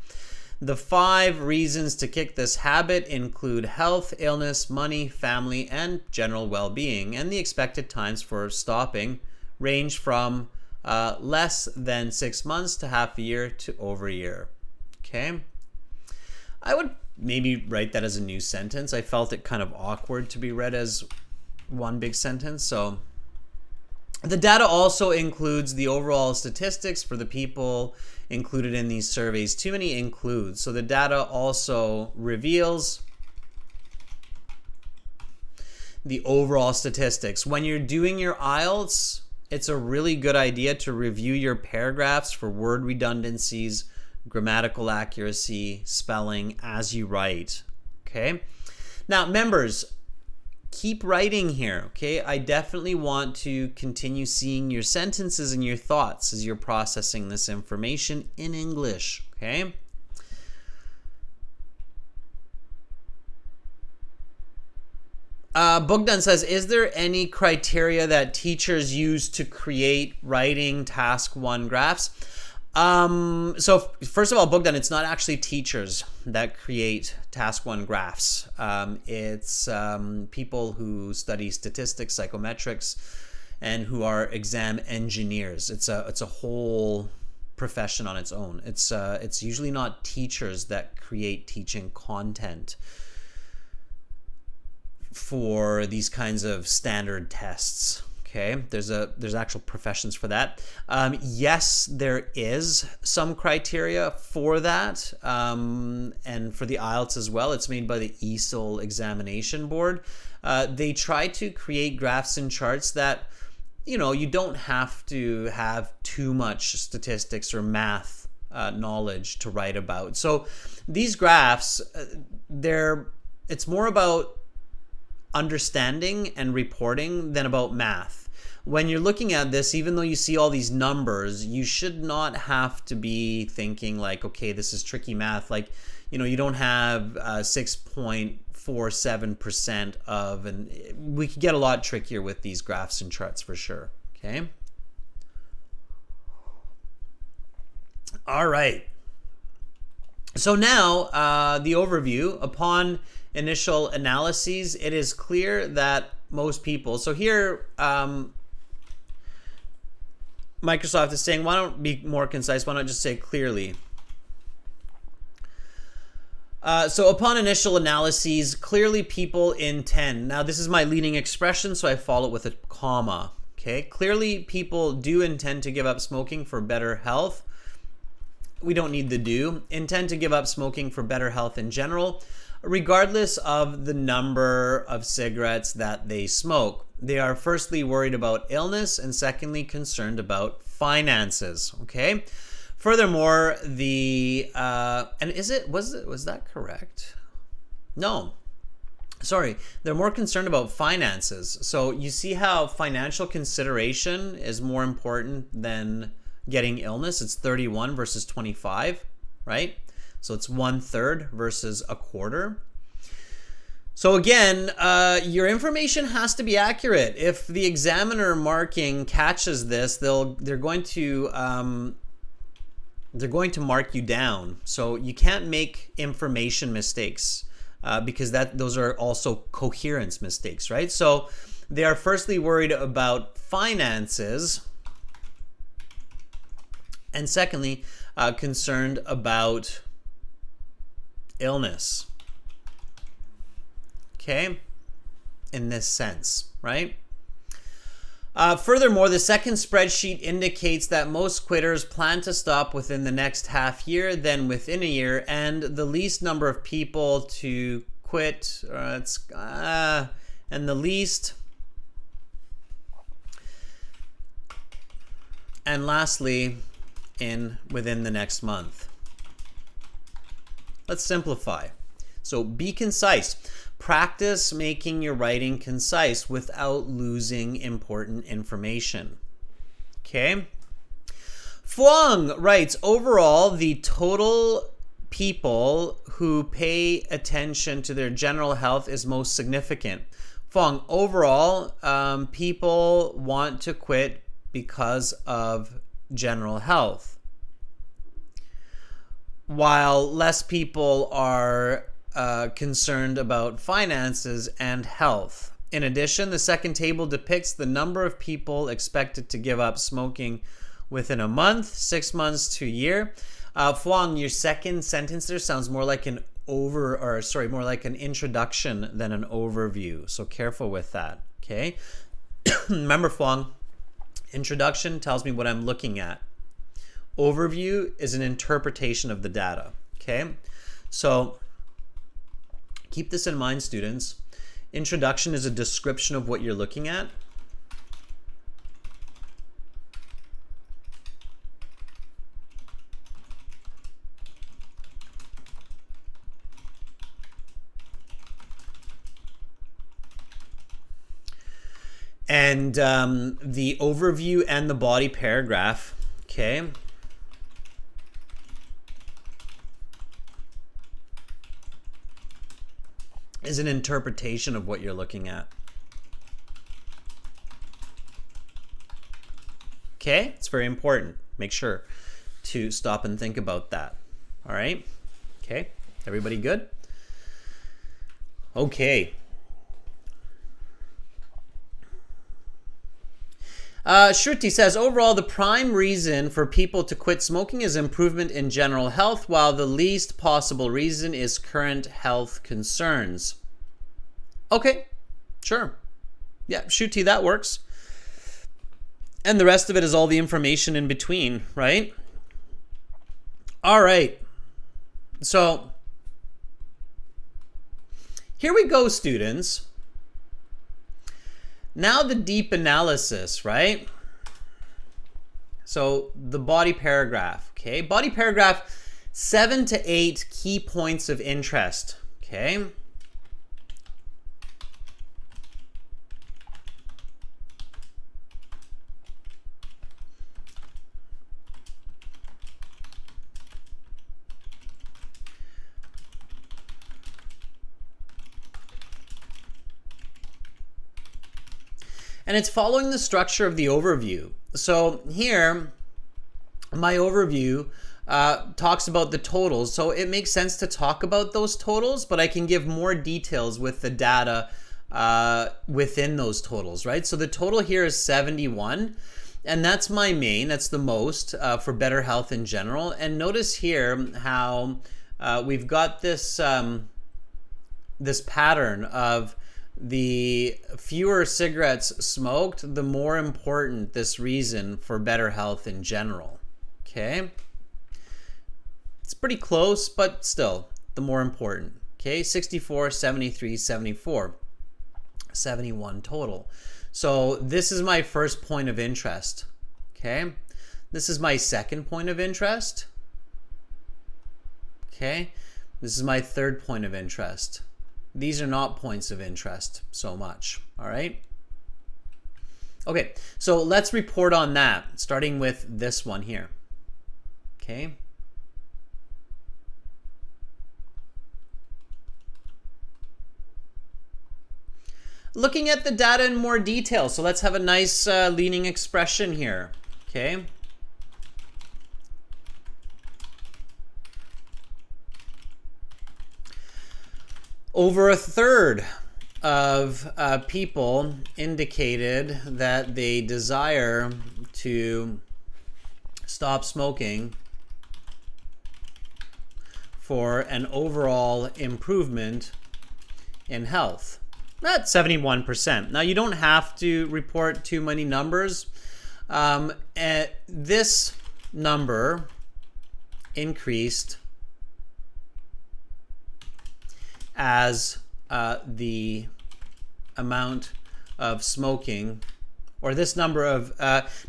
The 5 reasons to kick this habit include health, illness, money, family, and general well-being, and the expected times for stopping range from less than 6 months to half a year to over a year. Okay, I would maybe write that as a new sentence. I felt it kind of awkward to be read as one big sentence. So the data also includes the overall statistics for the people included in these surveys. Too many includes. So the data also reveals the overall statistics. When you're doing your IELTS, it's a really good idea to review your paragraphs for word redundancies, grammatical accuracy, spelling as you write. Okay? Now, members, keep writing here, okay? I definitely want to continue seeing your sentences and your thoughts as you're processing this information in English, okay? Bogdan says, is there any criteria that teachers use to create writing task 1 graphs? So first of all, Bogdan, it's not actually teachers that create task 1 graphs. It's people who study statistics, psychometrics, and who are exam engineers. It's a whole profession on its own. It's usually not teachers that create teaching content for these kinds of standard tests. Okay, there's actual professions for that. Yes, there is some criteria for that, and for the IELTS as well. It's made by the ESOL examination board. They try to create graphs and charts that, you know, you don't have to have too much statistics or math knowledge to write about. So these graphs, it's more about understanding and reporting than about math. When you're looking at this, even though you see all these numbers, you should not have to be thinking like, okay, this is tricky math. Like, you know, you don't have 6.47% of, and we could get a lot trickier with these graphs and charts for sure. Okay. All right. So now the overview. Upon initial analyses, it is clear that most people, so here Microsoft is saying, why don't be more concise, why not just say clearly? So upon initial analyses, clearly people intend. Now this is my leading expression, so I follow it with a comma. Okay, clearly people do intend to give up smoking for better health. We don't need the do. Intend to give up smoking for better health in general, regardless of the number of cigarettes that they smoke. They are firstly worried about illness and secondly concerned about finances. Okay. Furthermore, was that correct? No. Sorry, they're more concerned about finances. So you see how financial consideration is more important than getting illness. It's 31 versus 25, right? So it's 1/3 versus 1/4. So again, your information has to be accurate. If the examiner marking catches this, they're going to mark you down. So you can't make information mistakes because those are also coherence mistakes, right? So they are firstly worried about finances, and secondly, concerned about illness. Okay, in this sense, right? Furthermore, the second spreadsheet indicates that most quitters plan to stop within the next half year, then within a year, and the least number of people to quit, and the least, and lastly, within the next month. Let's simplify. So be concise. Practice making your writing concise without losing important information. Okay? Fuang writes, overall, the total people who pay attention to their general health is most significant. Fuang, overall, people want to quit because of general health, while less people are concerned about finances and health. In addition, the second table depicts the number of people expected to give up smoking within a month, 6 months to a year. Fuang, your second sentence there sounds more like an more like an introduction than an overview. So careful with that, okay? Remember, Fong, introduction tells me what I'm looking at. Overview is an interpretation of the data, okay? So keep this in mind, students. Introduction is a description of what you're looking at. And the overview and the body paragraph, okay, is an interpretation of what you're looking at. Okay, it's very important. Make sure to stop and think about that. All right, okay, everybody good? Okay. Shruti says, overall, the prime reason for people to quit smoking is improvement in general health, while the least possible reason is current health concerns. Okay, sure. Yeah, Shruti, that works. And the rest of it is all the information in between, right? All right. So here we go, students. Now the deep analysis, right? So the body paragraph, okay? Body paragraph, 7 to 8 key points of interest, okay? And it's following the structure of the overview. So here, my overview talks about the totals. So it makes sense to talk about those totals, but I can give more details with the data within those totals, right? So the total here is 71, and that's my main, that's the most for better health in general. And notice here how we've got this, this pattern of the fewer cigarettes smoked, the more important this reason for better health in general, okay? It's pretty close, but still, the more important, okay? 64, 73, 74, 71 total. So this is my first point of interest, okay? This is my second point of interest, okay? This is my third point of interest. These are not points of interest so much, all right? Okay, so let's report on that, starting with this one here, okay? Looking at the data in more detail, so let's have a nice leading expression here, okay? Over a third of people indicated that they desire to stop smoking for an overall improvement in health. That's 71%. Now, you don't have to report too many numbers. This number increased as the amount of smoking, or this number of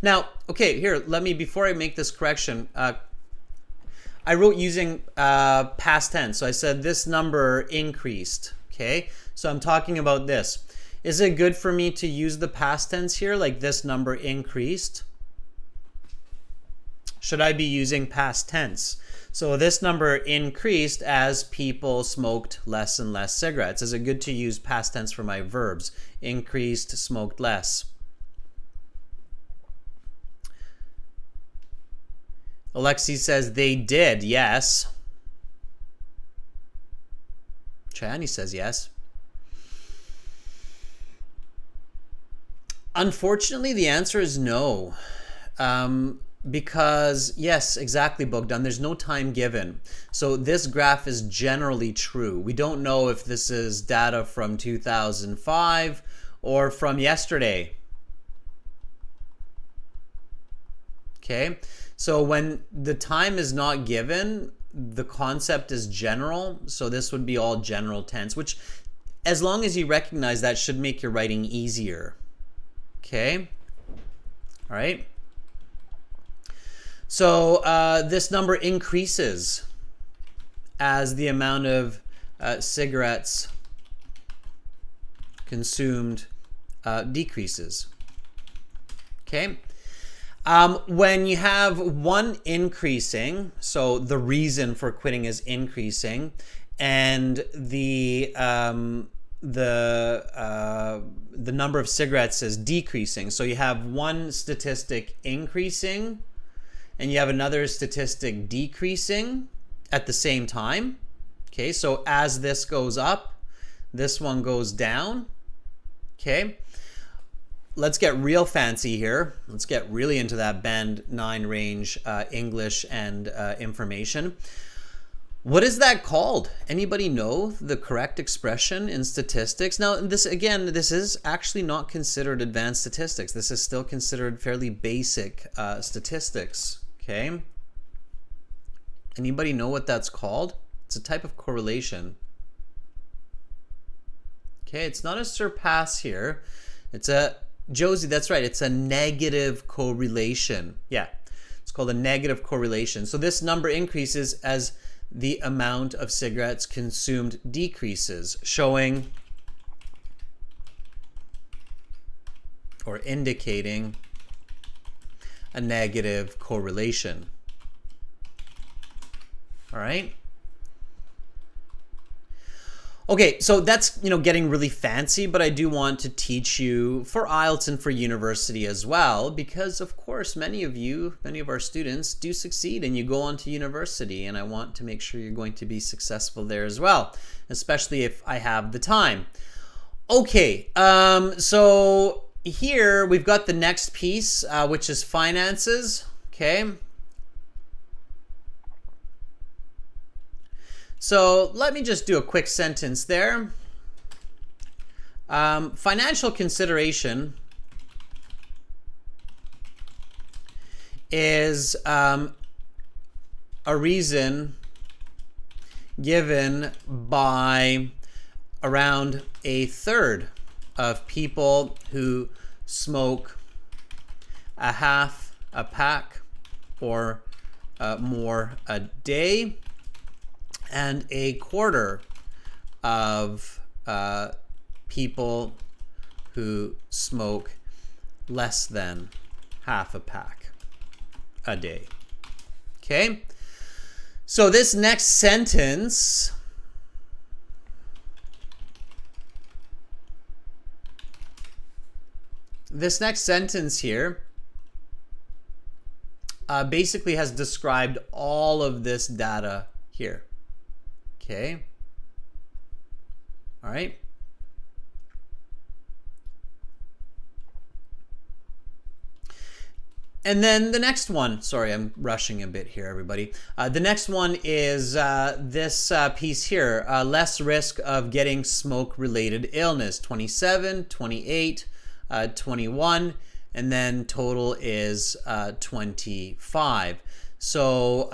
now, okay, here, let me, before I make this correction, I wrote using past tense, so I said this number increased, okay? So I'm talking about this. Is it good for me to use the past tense here, like this number increased? Should I be using past tense? So this number increased as people smoked less and less cigarettes. Is it good to use past tense for my verbs? Increased, smoked less. Alexi says they did, yes. Chani says yes. Unfortunately, the answer is no. Because, yes, exactly, Bogdan, there's no time given. So this graph is generally true. We don't know if this is data from 2005 or from yesterday. Okay, so when the time is not given, the concept is general. So this would be all general tense, which, as long as you recognize that, should make your writing easier. Okay, all right. So this number increases as the amount of cigarettes consumed decreases. Okay. When you have one increasing, so the reason for quitting is increasing, and the number of cigarettes is decreasing. So you have one statistic increasing, and you have another statistic decreasing at the same time. Okay, so as this goes up, this one goes down. Okay. Let's get real fancy here. Let's get really into that band 9 range English and information. What is that called? Anybody know the correct expression in statistics? Now, this is actually not considered advanced statistics. This is still considered fairly basic statistics. Okay. Anybody know what that's called? It's a type of correlation. Okay, it's not a surpass here. It's a Josie, that's right. It's a negative correlation. Yeah, it's called a negative correlation. So this number increases as the amount of cigarettes consumed decreases, showing or indicating a negative correlation. All right. Okay, so that's, getting really fancy, but I do want to teach you for IELTS and for university as well, because of course many of our students do succeed and you go on to university, and I want to make sure you're going to be successful there as well, especially if I have the time. Okay, so here we've got the next piece, which is finances. Okay. So let me just do a quick sentence there. Financial consideration is a reason given by around a third of people who smoke a half a pack or more a day, and a quarter of people who smoke less than half a pack a day. Okay? So this next sentence here basically has described all of this data here. Okay. All right. And then the next one, sorry, I'm rushing a bit here, everybody. The next one is this piece here, less risk of getting smoke-related illness, 27, 28, 21, and then total is 25. So,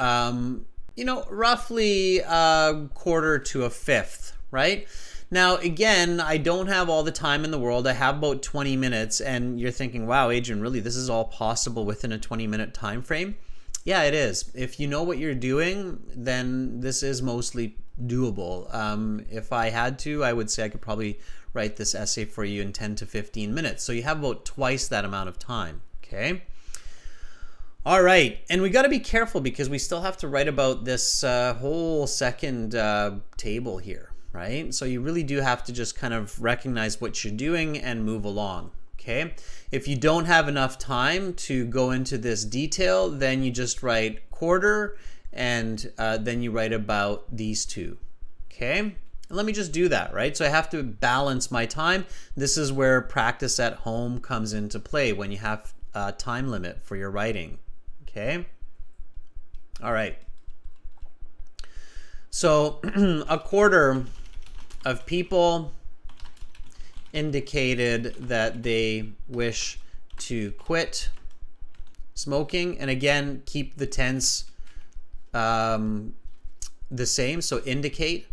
roughly a quarter to a fifth, right? Now, again, I don't have all the time in the world. I have about 20 minutes, and you're thinking, wow, Adrian, really, this is all possible within a 20-minute time frame? Yeah, it is. If you know what you're doing, then this is mostly doable. If I had to, I would say I could probably write this essay for you in 10 to 15 minutes. So you have about twice that amount of time, okay? All right, and we got to be careful because we still have to write about this whole second table here, right? So you really do have to just kind of recognize what you're doing and move along, okay? If you don't have enough time to go into this detail, then you just write quarter, and then you write about these two, okay? And let me just do that, right? So I have to balance my time. This is where practice at home comes into play when you have a time limit for your writing. Okay. All right. So a quarter of people indicated that they wish to quit smoking. And again, keep the tense the same. So indicate.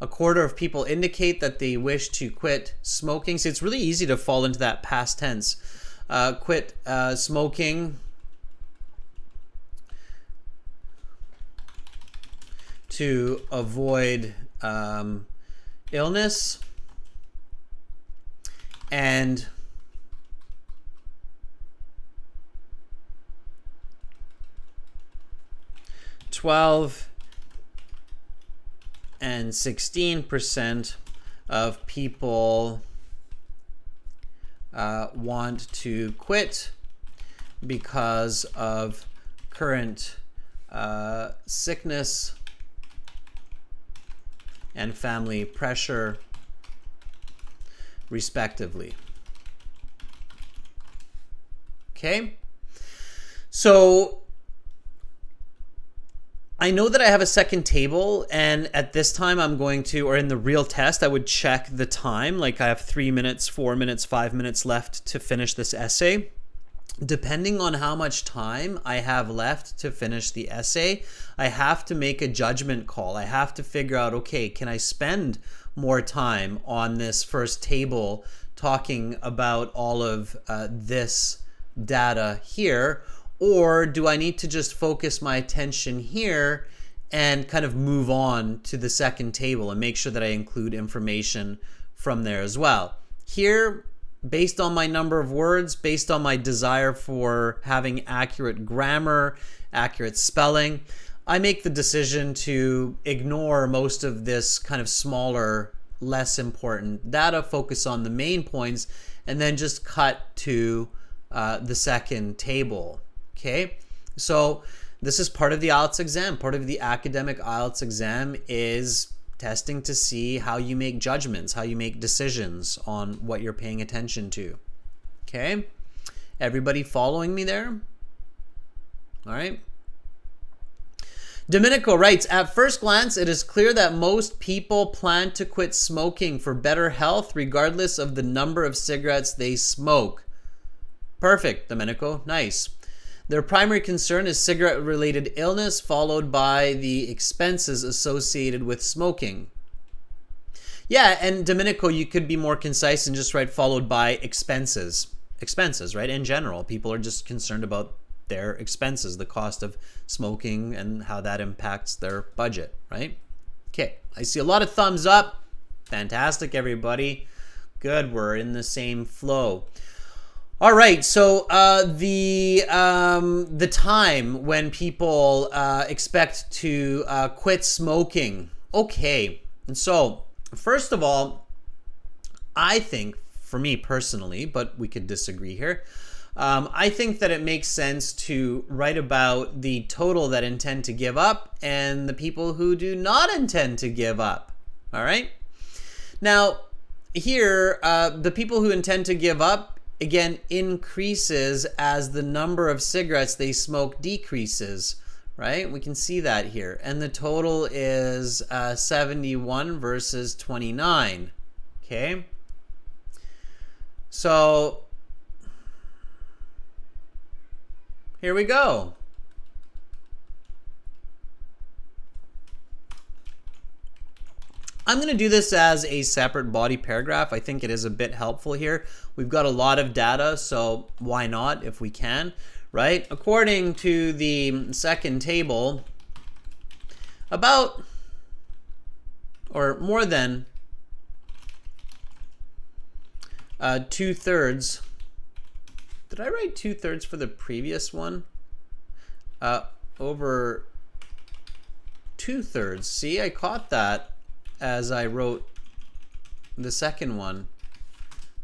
A quarter of people indicate that they wish to quit smoking. So it's really easy to fall into that past tense. Quit smoking to avoid illness, and and 16% of people want to quit because of current sickness and family pressure, respectively. Okay, so I know that I have a second table, and at this time I'm going to, or in the real test, I would check the time. Like I have 3 minutes, 4 minutes, 5 minutes left to finish this essay. Depending on how much time I have left to finish the essay, I have to make a judgment call. I have to figure out, okay, can I spend more time on this first table talking about all of this data here? Or do I need to just focus my attention here and kind of move on to the second table and make sure that I include information from there as well? Here, based on my number of words, based on my desire for having accurate grammar, accurate spelling, I make the decision to ignore most of this kind of smaller, less important data, focus on the main points, and then just cut to the second table. Okay, so this is part of the IELTS exam. Part of the academic IELTS exam is testing to see how you make judgments, how you make decisions on what you're paying attention to. Okay, everybody following me there? All right. Domenico writes, at first glance, it is clear that most people plan to quit smoking for better health, regardless of the number of cigarettes they smoke. Perfect, Domenico. Nice. Their primary concern is cigarette-related illness, followed by the expenses associated with smoking. Yeah, and Domenico, you could be more concise and just write followed by expenses. Expenses, right? In general, people are just concerned about their expenses, the cost of smoking and how that impacts their budget, right? Okay, I see a lot of thumbs up. Fantastic, everybody. Good, we're in the same flow. All right, so the time when people expect to quit smoking. Okay, and so first of all, I think, for me personally, but we could disagree here, I think that it makes sense to write about the total that intend to give up and the people who do not intend to give up. All right, now here, the people who intend to give up, again, increases as the number of cigarettes they smoke decreases, right? We can see that here. And the total is 71 versus 29, okay? So here we go. I'm going to do this as a separate body paragraph. I think it is a bit helpful here. We've got a lot of data, so why not if we can, right? According to the second table, about or more than 2/3. Did I write 2/3 for the previous one? Over 2/3. See, I caught that as I wrote the second one,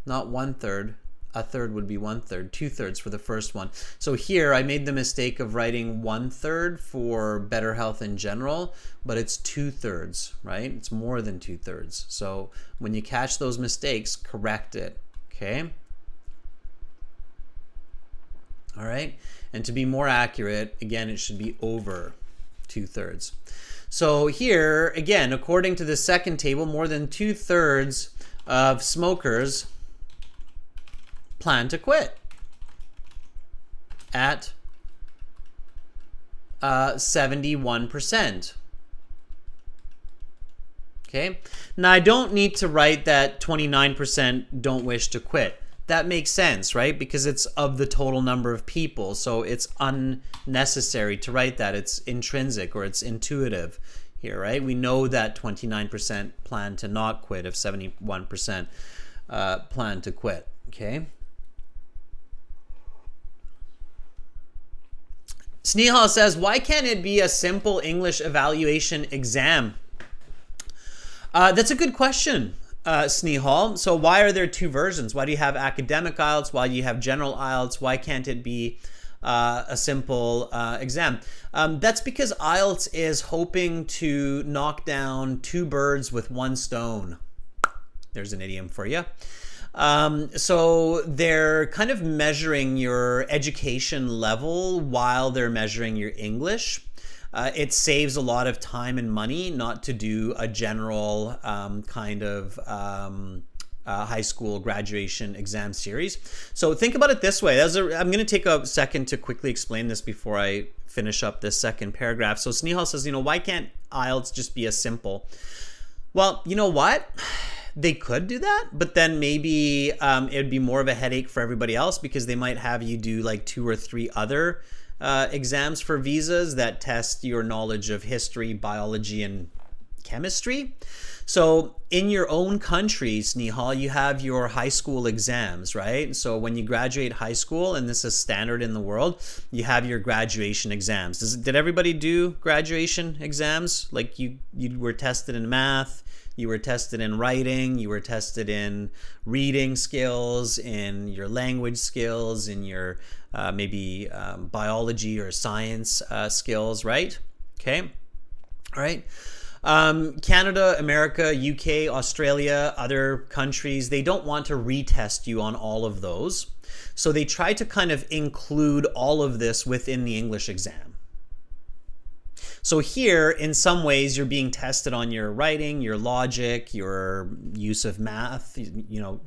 not 1/3. A third would be 1/3, 2/3 for the first one. So here I made the mistake of writing 1/3 for better health in general, but it's 2/3, right? It's more than 2/3. So when you catch those mistakes, correct it, okay? All right. And to be more accurate, again, it should be over 2/3. So here, again, according to the second table, more than 2/3 of smokers plan to quit at 71%. Okay. Now, I don't need to write that 29% don't wish to quit. That makes sense, right? Because it's of the total number of people. So it's unnecessary to write that. It's intrinsic, or it's intuitive here, right? We know that 29% plan to not quit if 71% plan to quit, okay? Snehal says, why can't it be a simple English evaluation exam? That's a good question. Snehal. So why are there two versions? Why do you have academic IELTS? Why do you have general IELTS? Why can't it be a simple exam? That's because IELTS is hoping to knock down two birds with one stone. There's an idiom for you. So they're kind of measuring your education level while they're measuring your English. It saves a lot of time and money not to do a general kind of high school graduation exam series. So think about it this way. I'm going to take a second to quickly explain this before I finish up this second paragraph. So Snehal says, why can't IELTS just be as simple? Well, you know what? They could do that, but then maybe it'd be more of a headache for everybody else because they might have you do like 2 or 3 other exams for visas that test your knowledge of history, biology, and chemistry. So in your own country, Snehal, you have your high school exams, right? So when you graduate high school, and this is standard in the world, you have your graduation exams. Did everybody do graduation exams? Like you were tested in math, you were tested in writing, you were tested in reading skills, in your language skills, in your maybe biology or science skills, right? Okay, all right. Canada, America, UK, Australia, other countries, they don't want to retest you on all of those. So they try to kind of include all of this within the English exam. So here, in some ways, you're being tested on your writing, your logic, your use of math,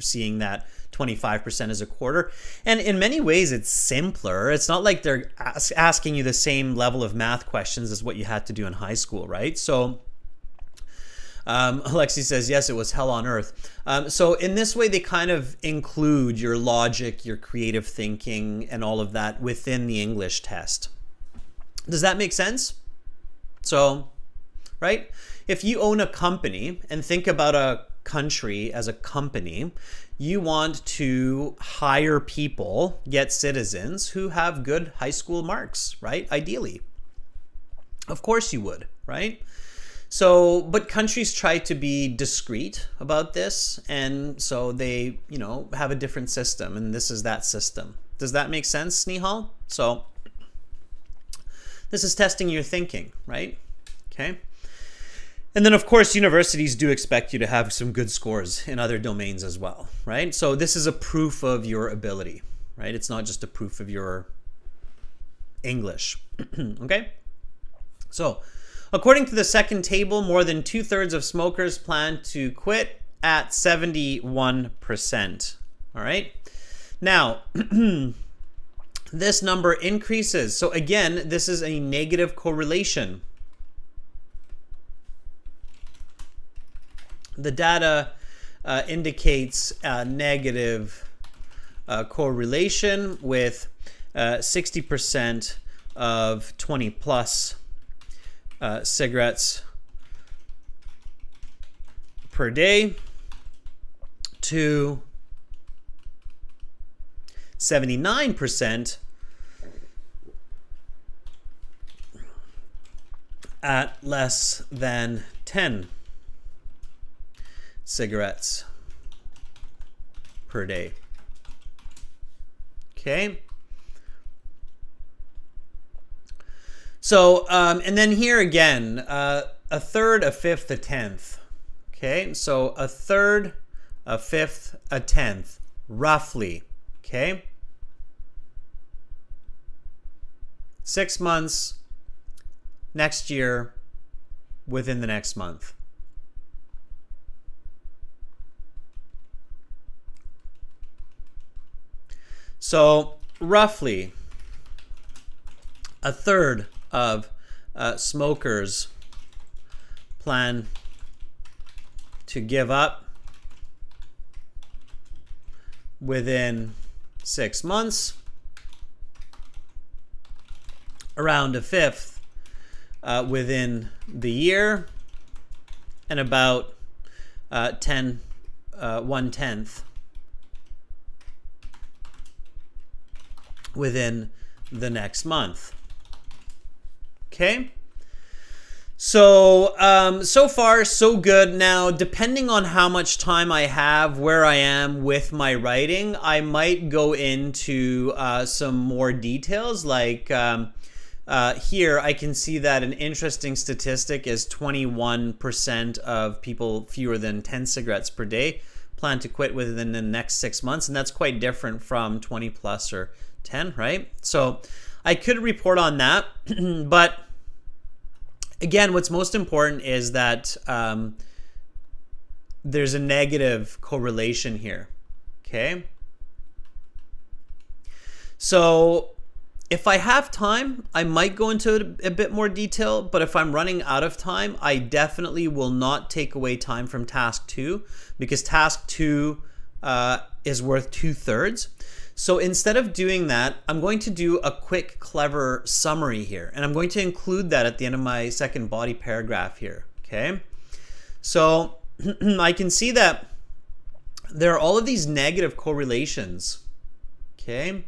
seeing that 25% is a quarter. And in many ways, it's simpler. It's not like they're asking you the same level of math questions as what you had to do in high school, right? So Alexi says, yes, it was hell on earth. So in this way, they kind of include your logic, your creative thinking, and all of that within the English test. Does that make sense? So, right? If you own a company and think about a country as a company, you want to hire people, get citizens who have good high school marks, right? Ideally. Of course you would, right? So, but countries try to be discreet about this, and so they, have a different system, and this is that system. Does that make sense, Snehal? So, this is testing your thinking, right? Okay. And then, of course, universities do expect you to have some good scores in other domains as well, right? So this is a proof of your ability, right? It's not just a proof of your English, okay? So according to the second table, more than 2/3 of smokers plan to quit at 71%, all right? Now, this number increases. So again, this is a negative correlation. The data indicates a negative correlation with 60% of 20 plus cigarettes per day to 79% at less than 10 cigarettes per day. Okay. So, and then here again, a third, a fifth, a tenth. Okay. So a third, a fifth, a tenth, roughly. Okay. 6 months, next year, within the next month. So roughly a third of smokers plan to give up within 6 months, around a fifth within the year, and about 1/10 within the next month. Okay? So, so far, so good. Now, depending on how much time I have, where I am with my writing, I might go into some more details. Like here, I can see that an interesting statistic is 21% of people fewer than 10 cigarettes per day plan to quit within the next 6 months. And that's quite different from 20 plus or 10, right? So I could report on that, but again, what's most important is that there's a negative correlation here, okay? So if I have time, I might go into a bit more detail, but if I'm running out of time, I definitely will not take away time from task 2, because task 2 is worth 2/3. So instead of doing that, I'm going to do a quick, clever summary here. And I'm going to include that at the end of my second body paragraph here, okay? So I can see that there are all of these negative correlations, okay?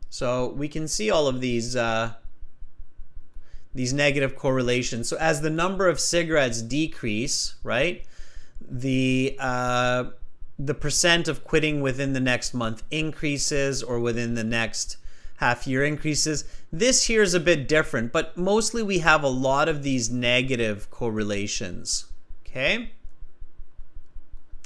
So we can see all of these negative correlations. So as the number of cigarettes decrease, right, the percent of quitting within the next month increases, or within the next half year increases. This here is a bit different, but mostly we have a lot of these negative correlations, okay?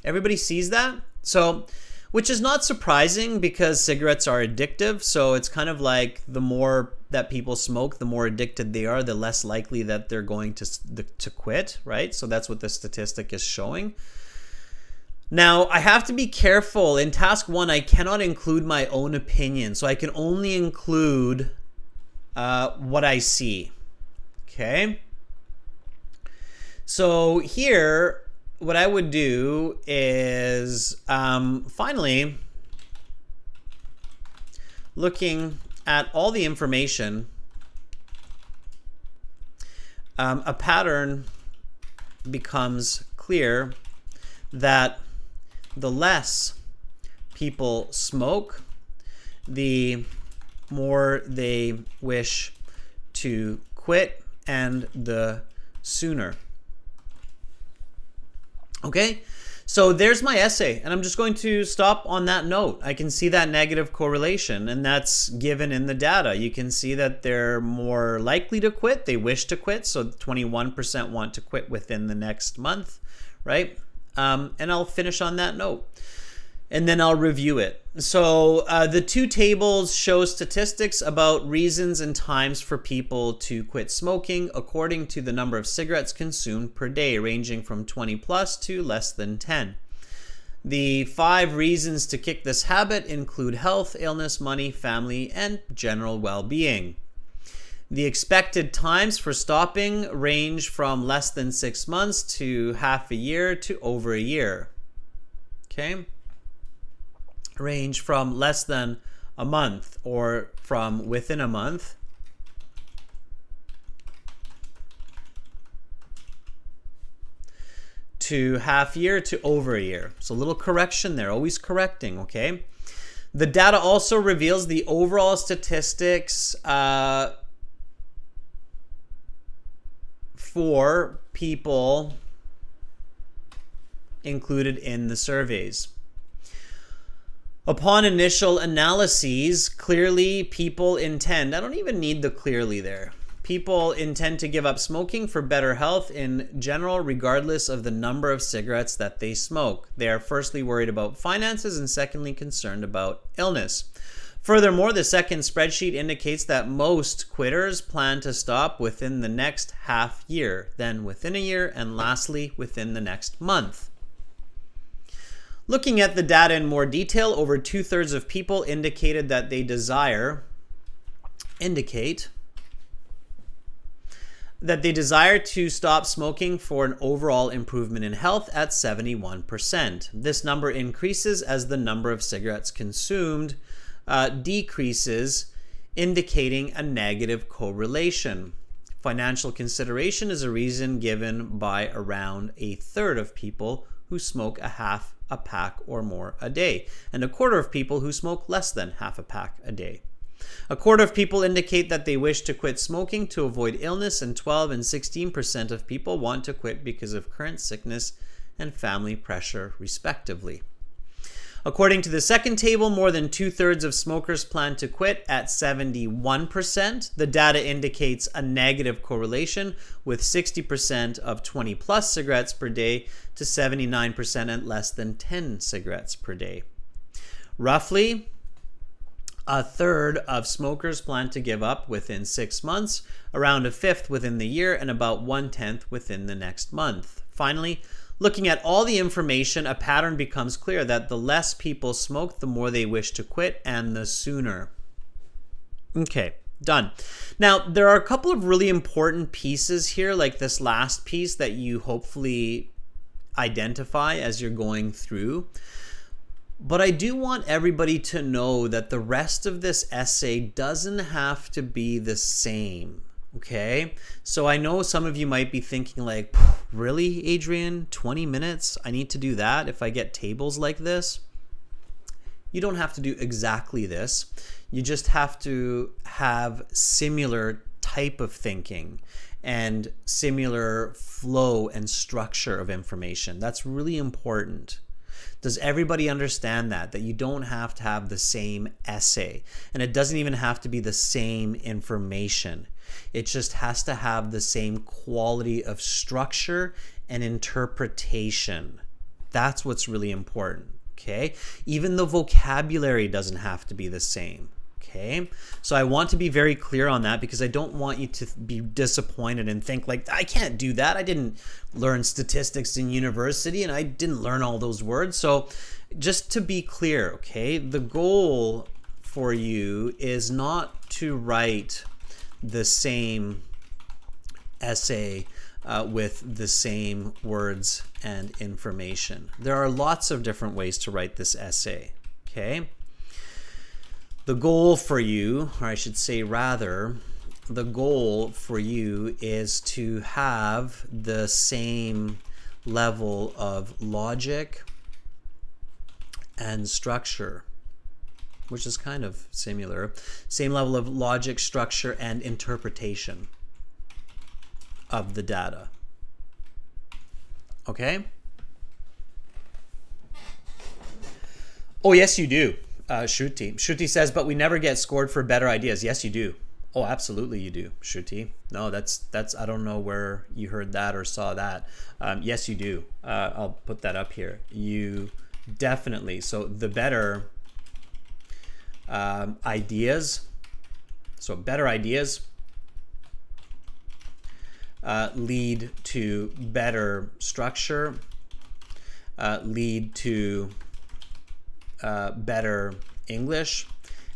Everybody sees that? So, which is not surprising, because cigarettes are addictive. So it's kind of like the more that people smoke, the more addicted they are, the less likely that they're going to quit, right? So that's what the statistic is showing. Now, I have to be careful. In task 1, I cannot include my own opinion. So I can only include what I see. Okay? So here, what I would do is, finally, looking at all the information, a pattern becomes clear that the less people smoke, the more they wish to quit, and the sooner. Okay, so there's my essay, and I'm just going to stop on that note. I can see that negative correlation, and that's given in the data. You can see that they're more likely to quit, they wish to quit, so 21% want to quit within the next month, right? And I'll finish on that note, and then I'll review it. So the two tables show statistics about reasons and times for people to quit smoking according to the number of cigarettes consumed per day, ranging from 20 plus to less than 10. The 5 reasons to kick this habit include health, illness, money, family, and general well-being. The expected times for stopping range from less than 6 months to half a year to over a year. Okay? Range from less than a month, or from within a month to half year to over a year. So a little correction there, always correcting, okay? The data also reveals the overall statistics for people included in the surveys. Upon initial analyses, clearly people intend, I don't even need the clearly there. People intend to give up smoking for better health in general, regardless of the number of cigarettes that they smoke. They are firstly worried about finances, and secondly concerned about illness. Furthermore, the second spreadsheet indicates that most quitters plan to stop within the next half year, then within a year, and lastly, within the next month. Looking at the data in more detail, over 2/3 of people indicated that they desire to stop smoking for an overall improvement in health at 71%. This number increases as the number of cigarettes consumed decreases, indicating a negative correlation. Financial consideration is a reason given by around 1/3 of people who smoke a half a pack or more a day, and 1/4 of people who smoke less than half a pack a day. 1/4 of people indicate that they wish to quit smoking to avoid illness, and 12 and 16% of people want to quit because of current sickness and family pressure, respectively. According to the second table, more than 2/3 of smokers plan to quit at 71%. The data indicates a negative correlation, with 60% of 20 plus cigarettes per day to 79% at less than 10 cigarettes per day. Roughly 1/3 of smokers plan to give up within 6 months, around 1/5 within the year, and about 1/10 within the next month. Finally, looking at all the information, a pattern becomes clear that the less people smoke, the more they wish to quit, and the sooner. Okay, done. Now, there are a couple of really important pieces here, like this last piece, that you hopefully identify as you're going through. But I do want everybody to know that the rest of this essay doesn't have to be the same. Okay, so I know some of you might be thinking like, really, Adrian, 20 minutes? I need to do that if I get tables like this? You don't have to do exactly this. You just have to have similar type of thinking and similar flow and structure of information. That's really important. Does everybody understand that you don't have to have the same essay, and it doesn't even have to be the same information? It just has to have the same quality of structure and interpretation. That's what's really important, okay? Even the vocabulary doesn't have to be the same, okay? So I want to be very clear on that, because I don't want you to be disappointed and think like, I can't do that. I didn't learn statistics in university and I didn't learn all those words. So just to be clear, okay, the goal for you is not to write the same essay with the same words and information. There are lots of different ways to write this essay, okay? The goal for you, or I should say rather, the goal for you is to have the same level of logic and structure, which is kind of similar. Same level of logic, structure, and interpretation of the data. Okay? Oh, yes, you do. Shruti. Shruti says, but we never get scored for better ideas. Yes, you do. Oh, absolutely you do, Shruti. No, that's I don't know where you heard that or saw that. Yes, you do. I'll put that up here. You definitely. So the better ideas. So better ideas lead to better structure, lead to better English,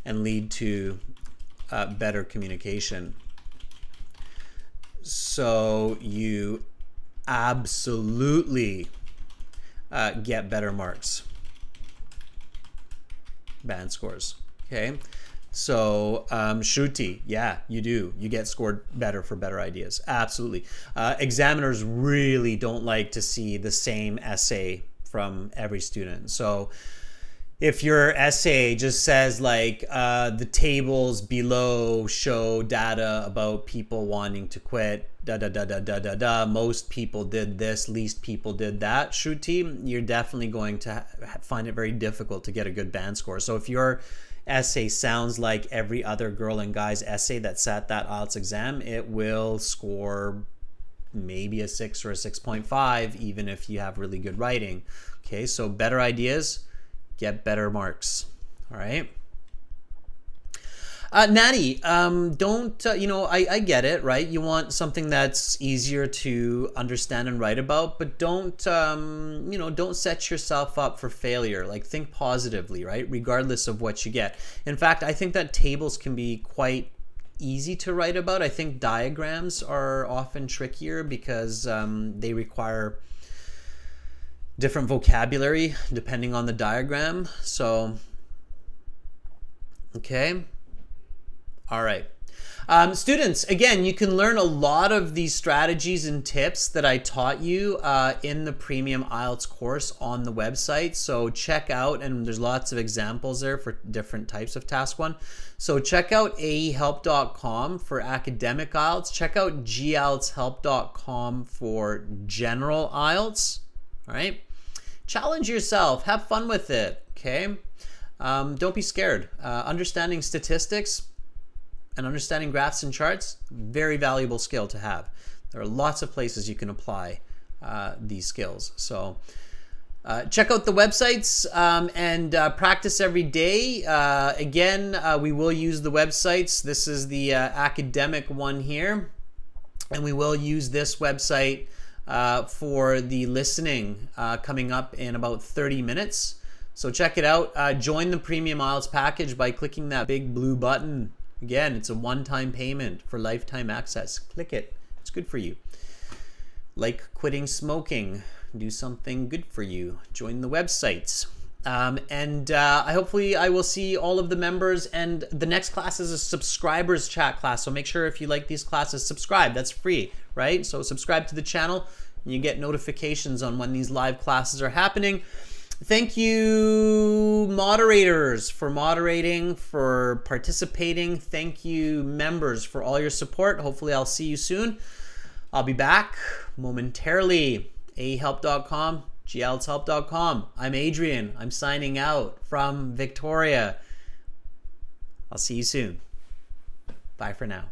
and lead to better communication. So you absolutely get better marks, band scores. Okay, so Shruti, yeah, you do. You get scored better for better ideas. Absolutely. Examiners really don't like to see the same essay from every student. So if your essay just says like the tables below show data about people wanting to quit, most people did this, least people did that, Shruti, you're definitely going to find it very difficult to get a good band score. So if your essay sounds like every other girl and guy's essay that sat that IELTS exam, it will score maybe a 6 or a 6.5, even if you have really good writing. Okay, so better ideas, get better marks. All right. Natty, don't, I get it, right? You want something that's easier to understand and write about, but don't set yourself up for failure. Like, think positively, right? Regardless of what you get. In fact, I think that tables can be quite easy to write about. I think diagrams are often trickier because they require different vocabulary depending on the diagram. So, okay. All right. Students, again, you can learn a lot of these strategies and tips that I taught you in the Premium IELTS course on the website. So check out, and there's lots of examples there for different types of Task 1. So check out aehelp.com for academic IELTS. Check out gieltshelp.com for general IELTS. All right. Challenge yourself. Have fun with it. Okay. Don't be scared. Understanding statistics and understanding graphs and charts, very valuable skill to have. There are lots of places you can apply these skills. So check out the websites and practice every day. Again, we will use the websites. This is the academic one here. And we will use this website for the listening coming up in about 30 minutes. So check it out. Join the Premium IELTS package by clicking that big blue button. Again, it's a one-time payment for lifetime access. Click it. It's good for you. Like quitting smoking. Do something good for you. Join the websites. Hopefully I will see all of the members, and the next class is a subscribers chat class. So make sure if you like these classes, subscribe. That's free, right? So subscribe to the channel and you get notifications on when these live classes are happening. Thank you, moderators, for moderating, for participating. Thank you, members, for all your support. Hopefully I'll see you soon. I'll be back momentarily. aehelp.com, gieltshelp.com. I'm Adrian. I'm signing out from Victoria. I'll see you soon. Bye for now.